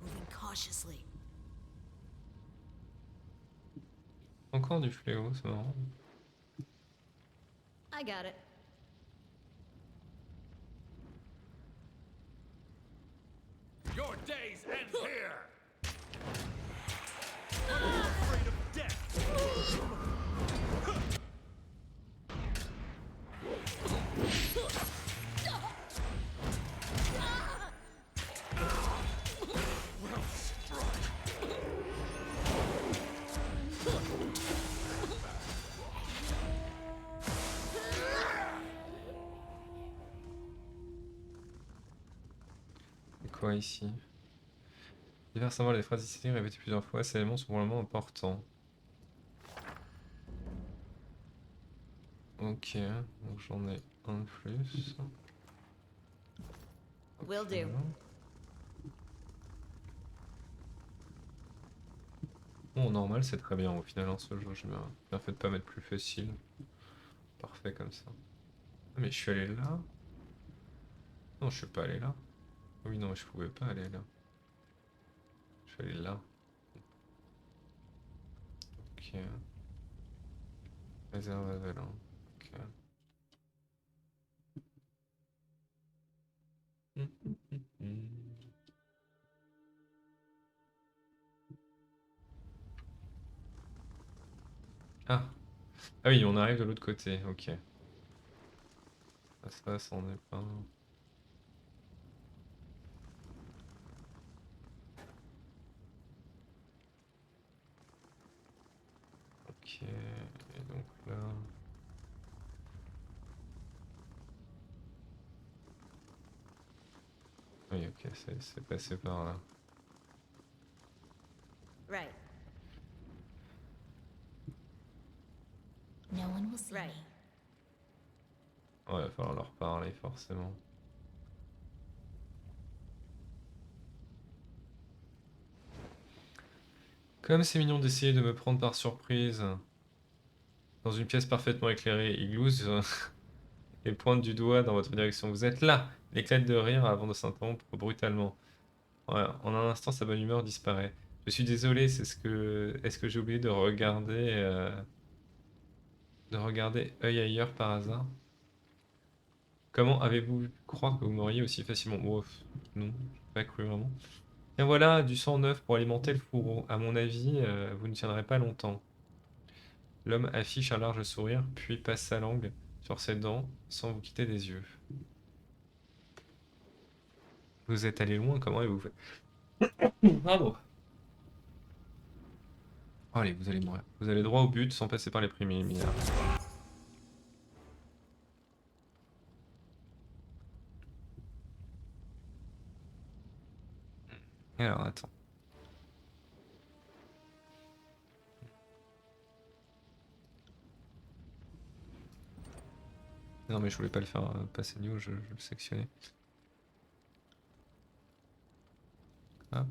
Moving cautiously. Encore du fléau, c'est marrant. I got it. Your days end here! Afraid of death! Well struck! C'est quoi ici? Divers symboles, les phrases ici répétées plusieurs fois, ces éléments sont probablement importants. Ok, donc j'en ai un de plus. Will do. Voilà. Bon, normal, c'est très bien au final, hein, ce jeu. J'ai bien fait de pas mettre plus facile. Parfait comme ça. Ah, mais je suis allé là? Non, je suis pas allé là. Oui, non, je pouvais pas aller là. Je suis allé là. Ok. Réserve à Valin. Ok. Ah. Ah oui, on arrive de l'autre côté, ok. Ah, ça, c'en est pas un. Ok, et donc là... Oui, ok, c'est passé par là. Right. No one will see Right. me. Ouais, il va falloir leur parler forcément. Comme c'est mignon d'essayer de me prendre par surprise. Dans une pièce parfaitement éclairée, Igloos et pointe du doigt dans votre direction. Vous êtes là! Il éclate de rire avant de s'interrompre brutalement. Ouais, en un instant, sa bonne humeur disparaît. Je suis désolé, c'est ce que... Est-ce que j'ai oublié de regarder... De regarder œil ailleurs par hasard? Comment avez-vous pu croire que vous m'auriez aussi facilement... Ouf, non, j'ai pas cru vraiment. Et voilà, du sang neuf pour alimenter le fourreau. À mon avis, vous ne tiendrez pas longtemps. L'homme affiche un large sourire, puis passe sa langue sur ses dents sans vous quitter des yeux. Vous êtes allé loin, comment avez-vous fait? Bravo. Allez, vous allez mourir. Vous allez droit au but sans passer par les préliminaires. Alors, attends. Non, mais je voulais pas le faire passer niveau, je le sectionnais. Hop.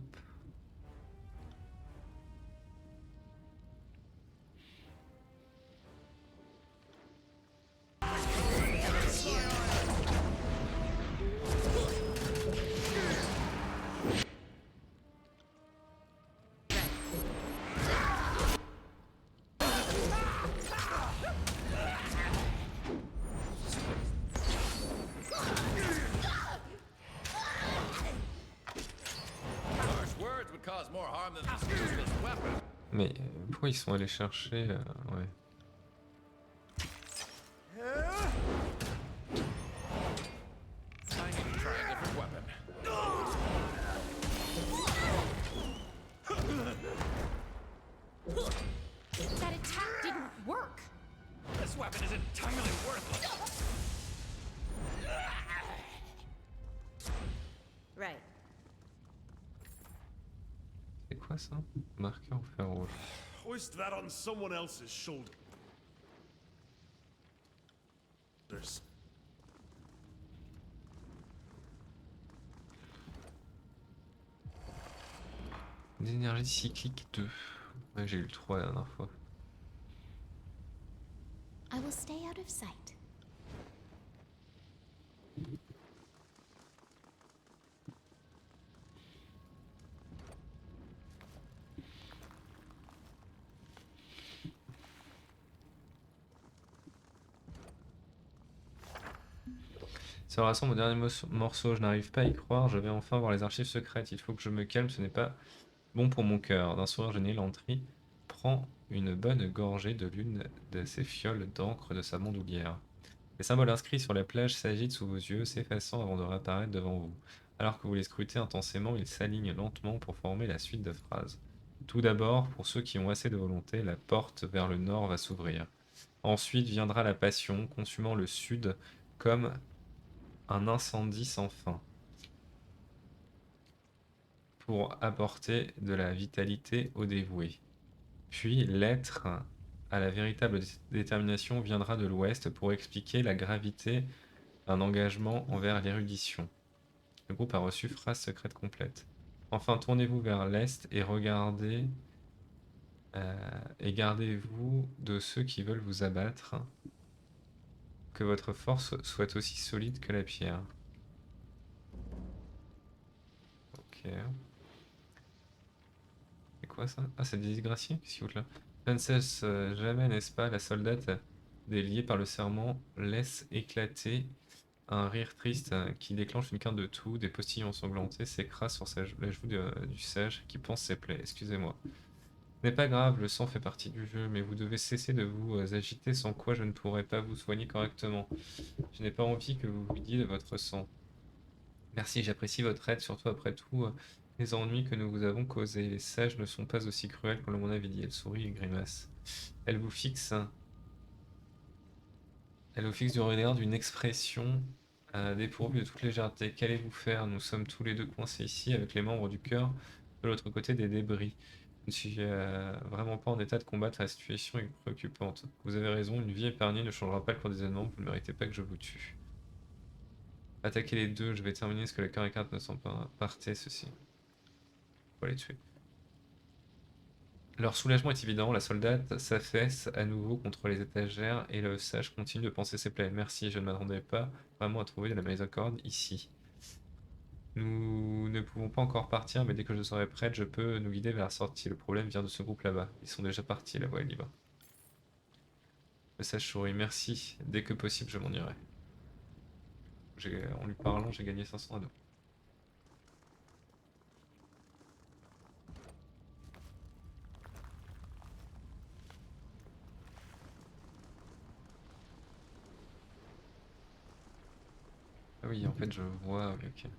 Harsh words would cause more harm than this useless weapon. Mais pourquoi ils sont allés chercher ouais. I need to try a different weapon. That attack didn't work. This weapon is entirely worthless. Right. C'est quoi ça? Marqueur ou fer rouge? Hoist that on someone else's shoulder. filters. D'énergie cyclique 2. Ouais, j'ai eu le 3 la dernière fois. I will stay out of sight. Ça rassemble au dernier morceau, je n'arrive pas à y croire, je vais enfin voir les archives secrètes, il faut que je me calme, ce n'est pas bon pour mon cœur. D'un sourire gêné, Lantry prend une bonne gorgée de l'une de ces fioles d'encre de sa bandoulière. Les symboles inscrits sur la plage s'agitent sous vos yeux, s'effaçant avant de réapparaître devant vous. Alors que vous les scrutez intensément, ils s'alignent lentement pour former la suite de phrases. Tout d'abord, pour ceux qui ont assez de volonté, la porte vers le nord va s'ouvrir. Ensuite viendra la passion, consumant le sud comme un incendie sans fin, pour apporter de la vitalité aux dévoués. Puis l'être à la véritable détermination viendra de l'ouest pour expliquer la gravité d'un engagement envers l'érudition. Le groupe a reçu phrase secrète complète. Enfin, tournez-vous vers l'est et regardez et gardez-vous de ceux qui veulent vous abattre. Que votre force soit aussi solide que la pierre. Ok. C'est quoi ça? Ah, c'est des disgraciés? Qu'est-ce qu'ils foutent là? Je ne cesse jamais, n'est-ce pas? La soldate, déliée par le serment, laisse éclater un rire triste qui déclenche une quinte de toux. Des postillons ensanglantés s'écrasent sur la joue du sage qui pense ses plaies. Excusez-moi. Ce n'est pas grave, le sang fait partie du jeu, mais vous devez cesser de vous agiter, sans quoi je ne pourrai pas vous soigner correctement. Je n'ai pas envie que vous vidiez de votre sang. Merci, j'apprécie votre aide, surtout après tout les ennuis que nous vous avons causés. Les sages ne sont pas aussi cruels qu'on m'en avait dit. Elle sourit et grimace. Elle vous fixe, elle vous fixe du regard d'une expression dépourvue de toute légèreté. Qu'allez-vous faire? Nous sommes tous les deux coincés ici avec les membres du cœur de l'autre côté des débris. Je ne suis vraiment pas en état de combattre, la situation est préoccupante. Vous avez raison, une vie épargnée ne changera pas le cours des événements, vous ne méritez pas que je vous tue. Attaquez les deux, je vais terminer ce que le cœur et carte ne sont pas. Partez, ceci. Faut les tuer. Leur soulagement est évident, la soldate s'affaisse à nouveau contre les étagères et le sage continue de penser ses plaies. Merci, je ne m'attendais pas vraiment à trouver de la miséricorde ici. Nous ne pouvons pas encore partir, mais dès que je serai prête, je peux nous guider vers la sortie. Le problème vient de ce groupe là-bas. Ils sont déjà partis, la voie est libre. Le sage sourit. Merci. Dès que possible, je m'en irai. En lui parlant, j'ai gagné 500 anneaux. Ah oui, en fait, je vois. Oui, ok.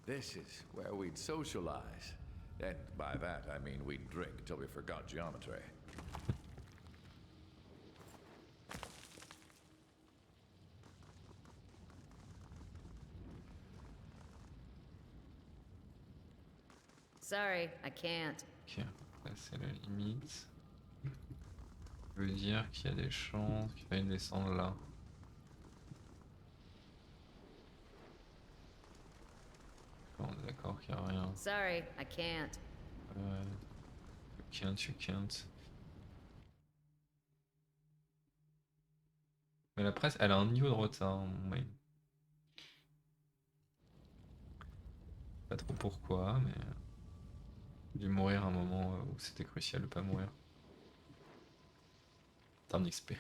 This is where we'd socialize. And by that, I mean we'd drink till we forgot geometry. Sorry, I can't. Ok, là c'est la limite. Ça veut dire qu'il y a des chances qu'il faille descendre là. On est d'accord qu'il n'y a rien. Sorry, I can't. You can't. Mais la presse, elle a un niveau de retard. Oui. Pas trop pourquoi, mais dû mourir à un moment où c'était crucial de pas mourir. En termes d'XP.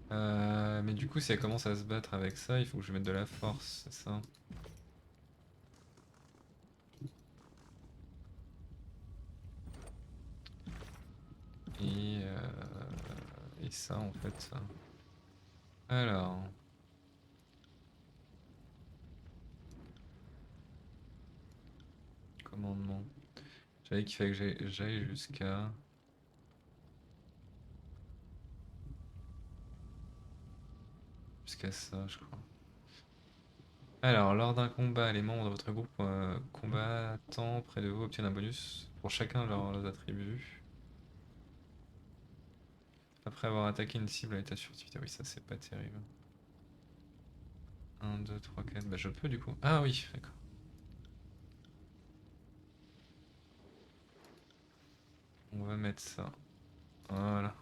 Mais du coup, si elle commence à se battre avec ça, il faut que je mette de la force, c'est ça? Et ça, en fait, ça. Alors. Commandement. J'avais qu'il fallait que j'aille jusqu'à. Jusqu'à ça, je crois. Alors, lors d'un combat, les membres de votre groupe combattant près de vous obtiennent un bonus pour chacun de leurs attributs. Après avoir attaqué une cible à l'état de furtivité. Oui, ça c'est pas terrible. 1, 2, 3, 4. Bah, je peux du coup. Ah oui, d'accord. On va mettre ça. Voilà.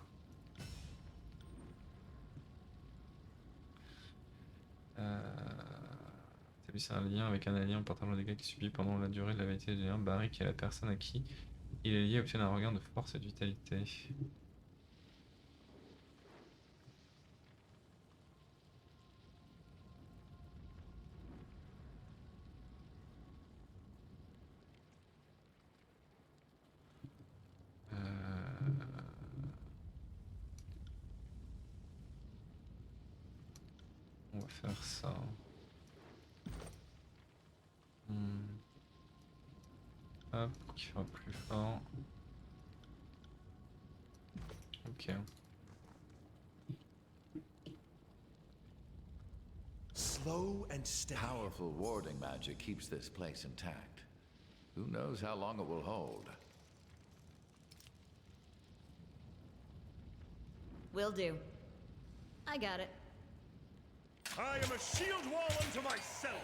Établissez un lien avec un allié en partageant les dégâts qu'il subit pendant la durée de la validité du lien. Barry, qui est la personne à qui il est lié, obtient un regain de force et de vitalité. On va faire ça. Hmm. Hop, qui fera plus fort. Ok. Slow and steady. Powerful warding magic keeps this place intact. Who knows how long it will hold? Will do. I got it. I am a shield wall unto myself.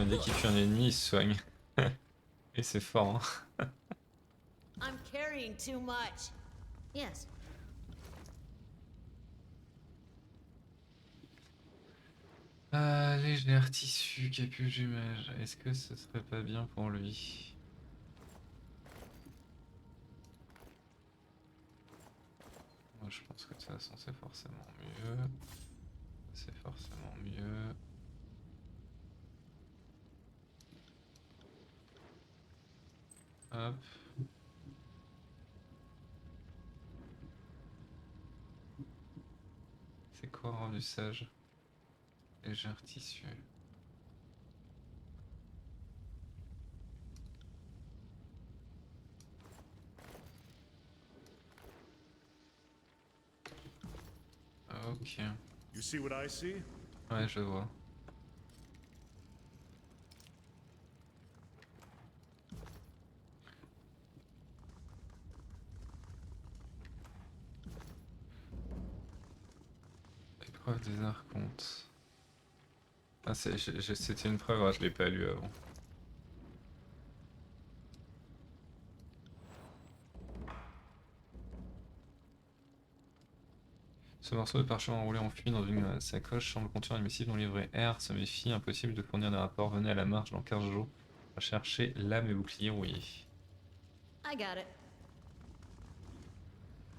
Dès qu'il tue un ennemi, il se soigne. Et c'est fort, hein. I'm carrying too much. Yes. Légère tissu, capuche du mage. Est-ce que ce serait pas bien pour lui? Moi, je pense que de toute façon, c'est forcément mieux. C'est forcément mieux. Hop. C'est quoi rendre du sage? Légère tissu. Ok. You see what I see? Ouais, je vois. Épreuve des archontes. Ah, c'était une preuve, je l'ai pas lu avant. Ce morceau de parchemin enroulé en fuite dans une sacoche semble contenir une missive dont livret R se méfie. Impossible de fournir des rapports. Venez à la marche dans 15 jours. Chercher lame et bouclier rouillé. I got it.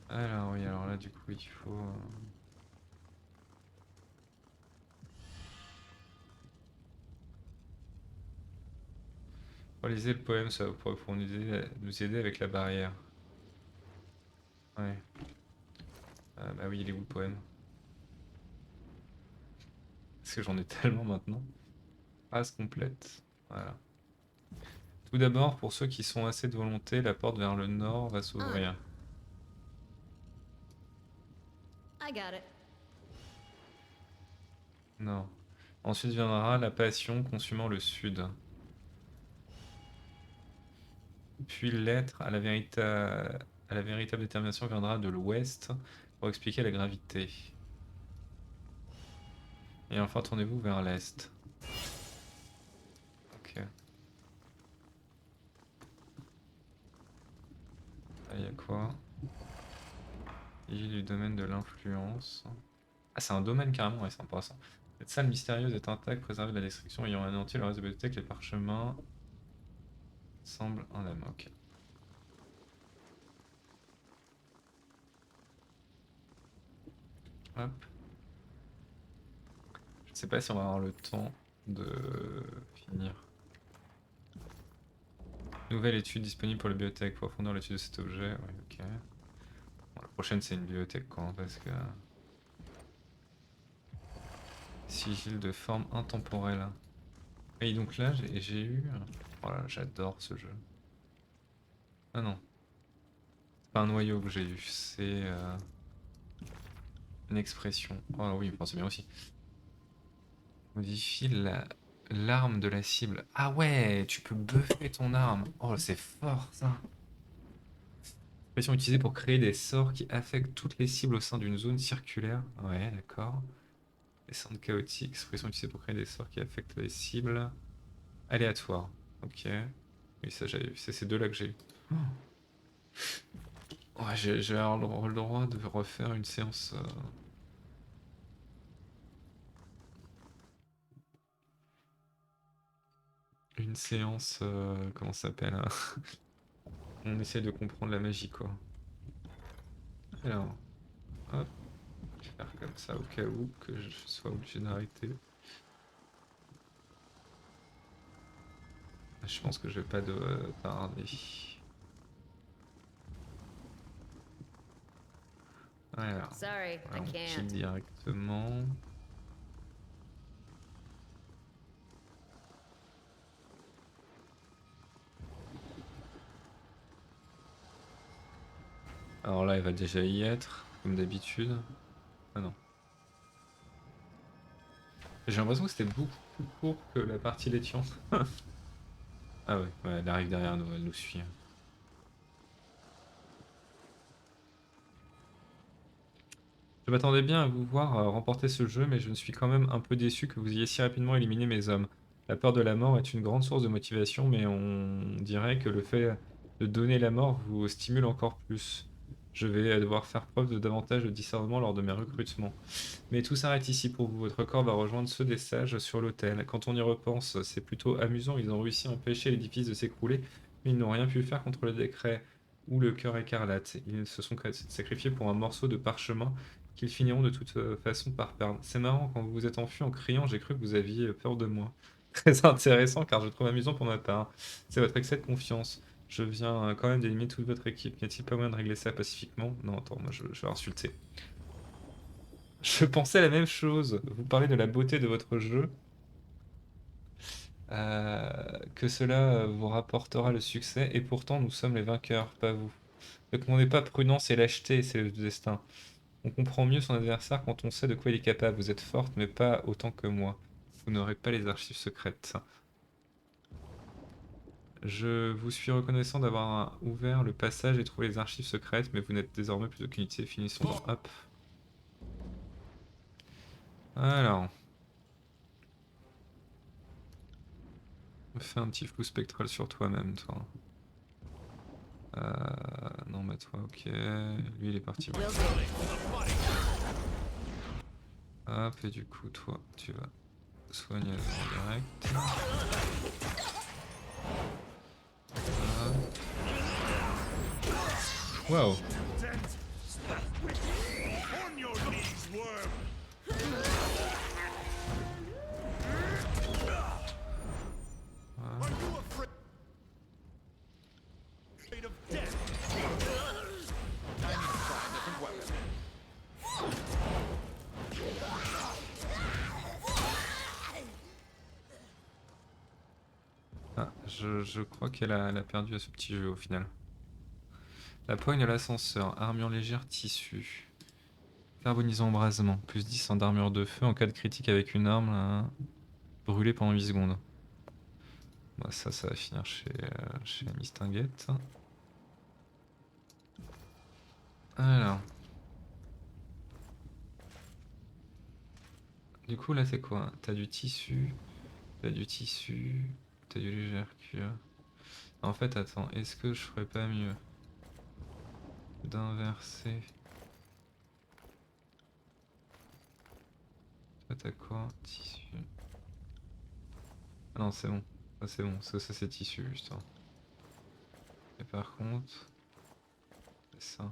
Alors oui, alors là du coup il faut... Relisez le poème, ça pour nous aider avec la barrière. Ouais. Bah oui, il est où le poème? Parce que j'en ai tellement maintenant. Phrase complète. Voilà. Tout d'abord, pour ceux qui sont assez de volonté, la porte vers le nord va s'ouvrir. I got it. Non. Ensuite viendra la passion consumant le sud. Puis l'être à la véritable détermination viendra de l'ouest pour expliquer la gravité. Et enfin tournez-vous vers l'est. Ok. Là il y a quoi? Il y a du domaine de l'influence. Ah c'est un domaine carrément, ouais, c'est intéressant. Cette salle mystérieuse est intacte, préservée de la destruction, ayant anéanti le reste de la bibliothèque, les parchemins semblent indemnes. Ok. Hop. Je sais pas si on va avoir le temps de finir. Nouvelle étude disponible pour la bibliothèque pour approfondir l'étude de cet objet. Oui, ok. Bon, la prochaine c'est une bibliothèque quoi, parce que... Sigil de forme intemporelle. Et donc là, j'ai eu... Oh là, j'adore ce jeu. Ah non, c'est pas un noyau que j'ai eu, c'est une expression. Oh oui, bon, c'est bien aussi. Modifie l'arme de la cible. Ah ouais, tu peux buffer ton arme. Oh, c'est fort ça. Expression utilisée pour créer des sorts qui affectent toutes les cibles au sein d'une zone circulaire. Ouais, d'accord. Descente chaotique. Expression utilisée pour créer des sorts qui affectent les cibles. Aléatoire. Ok. Oui, ça j'avais vu. C'est ces deux-là que j'ai eu. Oh. Ouais, j'ai avoir le droit de refaire une séance. Une séance. Comment ça s'appelle hein. On essaie de comprendre la magie, quoi. Alors, hop. Je vais faire comme ça au cas où que je sois obligé d'arrêter. Je pense que je vais pas de tarder. Alors, Sorry, I on kill can't. directement. Alors là, elle va déjà y être, comme d'habitude. Ah non. J'ai l'impression que c'était beaucoup plus court que la partie laitiante. Ah ouais, ouais, elle arrive derrière nous, elle nous suit. Je m'attendais bien à vous voir remporter ce jeu, mais je ne suis quand même un peu déçu que vous ayez si rapidement éliminé mes hommes. La peur de la mort est une grande source de motivation, mais on dirait que le fait de donner la mort vous stimule encore plus. Je vais devoir faire preuve de davantage de discernement lors de mes recrutements. Mais tout s'arrête ici pour vous. Votre corps va rejoindre ceux des sages sur l'autel. Quand on y repense, c'est plutôt amusant. Ils ont réussi à empêcher l'édifice de s'écrouler, mais ils n'ont rien pu faire contre le décret ou le cœur écarlate. Ils se sont sacrifiés pour un morceau de parchemin qu'ils finiront de toute façon par perdre. C'est marrant, quand vous vous êtes enfui en criant, j'ai cru que vous aviez peur de moi. Très intéressant, car je trouve amusant pour ma part. C'est votre excès de confiance. Je viens quand même d'éliminer toute votre équipe. N'y a-t-il pas moyen de régler ça pacifiquement? Non, attends, moi je vais insulter. Je pensais la même chose. Vous parlez de la beauté de votre jeu, que cela vous rapportera le succès, et pourtant nous sommes les vainqueurs, pas vous. Ne confondez pas prudence et lâcheté, c'est le destin. On comprend mieux son adversaire quand on sait de quoi il est capable. Vous êtes forte, mais pas autant que moi. Vous n'aurez pas les archives secrètes. Je vous suis reconnaissant d'avoir ouvert le passage et trouvé les archives secrètes, mais vous n'êtes désormais plus aucune unité. Finissons dans hop. Alors, fais un petit flou spectral sur toi-même, toi. Non, bah toi, ok. Lui, il est parti. Will do. Hop, et du coup, toi, tu vas soigner en direct. Waouh! On your knees, worm! Are you afraid of death? I need to try a different weapon. Ah, je crois elle a perdu à ce petit jeu au final. La poigne à l'ascenseur, armure légère tissu. Carbonisant embrasement, plus 10 en armure de feu en cas de critique avec une arme brûlée pendant 8 secondes. Bah ça va finir chez la Mistinguette. Alors. Du coup là c'est quoi? T'as du tissu, t'as du tissu, t'as du léger cuir. En fait attends, est-ce que je ferais pas mieux d'inverser? Toi t'as quoi? Tissu. Ah non c'est bon, ça c'est bon, ça c'est tissu justement. Et par contre, c'est ça.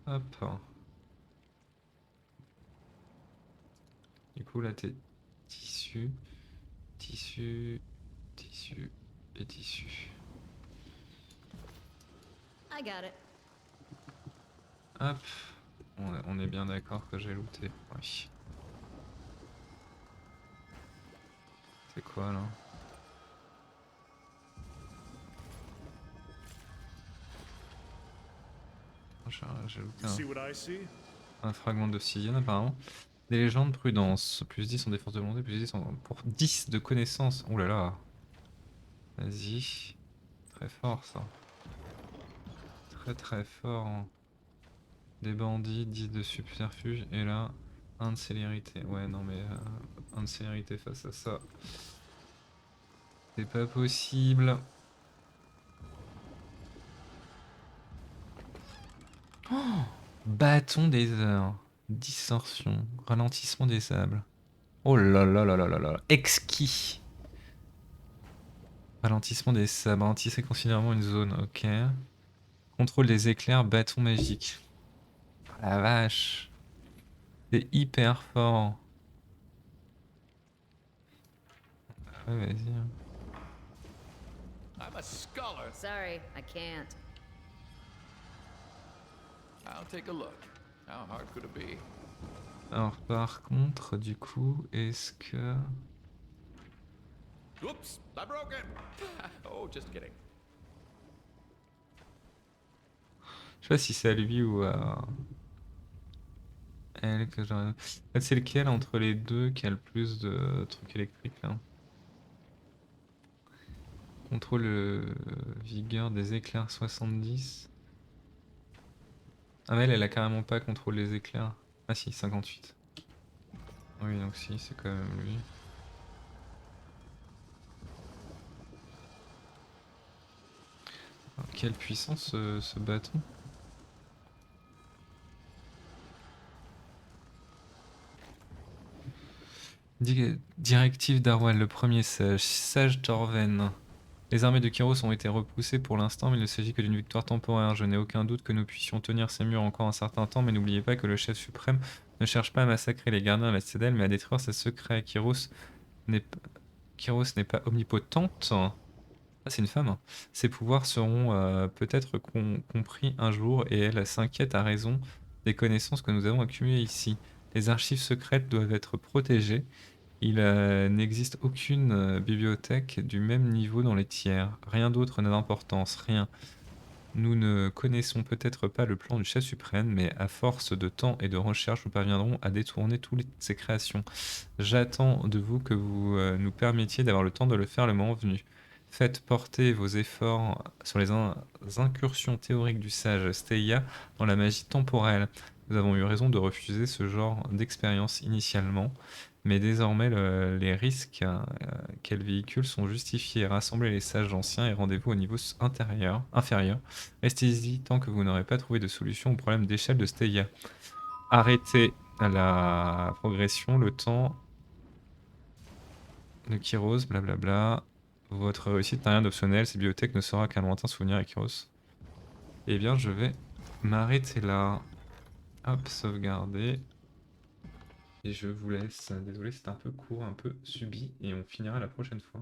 Hop. Du coup là t'es tissu, tissu, tissu et tissu. I got it. Hop. On est bien d'accord que j'ai looté. Oui. C'est quoi là? J'ai looté You see what I see? un fragment d'obsidienne apparemment. Des légendes prudence. Plus 10 en défense de volonté, plus 10 pour 10 de connaissances. Oh là là. Vas-y. Très fort ça. Très très fort, hein. Des bandits, 10 de subterfuge. Et là, 1 de célérité. Ouais, non mais 1 de célérité face à ça. C'est pas possible. Oh, bâton des heures. Distorsion. Ralentissement des sables. Oh là là là là là là. Exquis. Ralentissement des sabres. Ralentissez considérablement une zone. Ok. Contrôle des éclairs. Bâton magique. Oh la vache. C'est hyper fort. Ouais, vas-y, hein. I'm a scholar. Sorry, I can't. I'll take a look. How hard could it be? Alors par contre, du coup, est-ce que... Whoops, I broke it. Oh, just kidding. Je sais pas si c'est à lui ou à elle que j'aurais... En fait, c'est lequel entre les deux qui a le plus de trucs électriques là? Contrôle vigueur des éclairs 70. Ah mais elle a carrément pas contrôle des éclairs. Ah si, 58. Oui, donc si, c'est quand même lui. Alors, quelle puissance ce bâton? Directive d'Arwal, le premier sage. Sage Torven. Les armées de Kyros ont été repoussées pour l'instant, mais il ne s'agit que d'une victoire temporaire. Je n'ai aucun doute que nous puissions tenir ces murs encore un certain temps, mais n'oubliez pas que le chef suprême ne cherche pas à massacrer les gardiens de la citadelle, mais à détruire ses secrets. N'est p- Kyros n'est pas omnipotente. Ah, c'est une femme. Ses pouvoirs seront peut-être compris un jour, et elle s'inquiète à raison des connaissances que nous avons accumulées ici. Les archives secrètes doivent être protégées. Il n'existe aucune bibliothèque du même niveau dans les tiers. Rien d'autre n'a d'importance, rien. Nous ne connaissons peut-être pas le plan du chef suprême, mais à force de temps et de recherche, nous parviendrons à détourner toutes ces créations. J'attends de vous que vous nous permettiez d'avoir le temps de le faire le moment venu. Faites porter vos efforts sur les incursions théoriques du sage Steia dans la magie temporelle. Nous avons eu raison de refuser ce genre d'expérience initialement, mais désormais les risques qu'elle véhicule sont justifiés. Rassemblez les sages anciens et rendez-vous au niveau inférieur. Restez-y tant que vous n'aurez pas trouvé de solution au problème d'échelle de Steia. Arrêtez la progression, le temps de Kyros, blablabla. Votre réussite n'a rien d'optionnel, cette bibliothèque ne sera qu'un lointain souvenir à Kyros. Eh bien, je vais m'arrêter là. Hop, sauvegarder. Et je vous laisse. Désolé, c'était un peu court, un peu subi, et on finira la prochaine fois.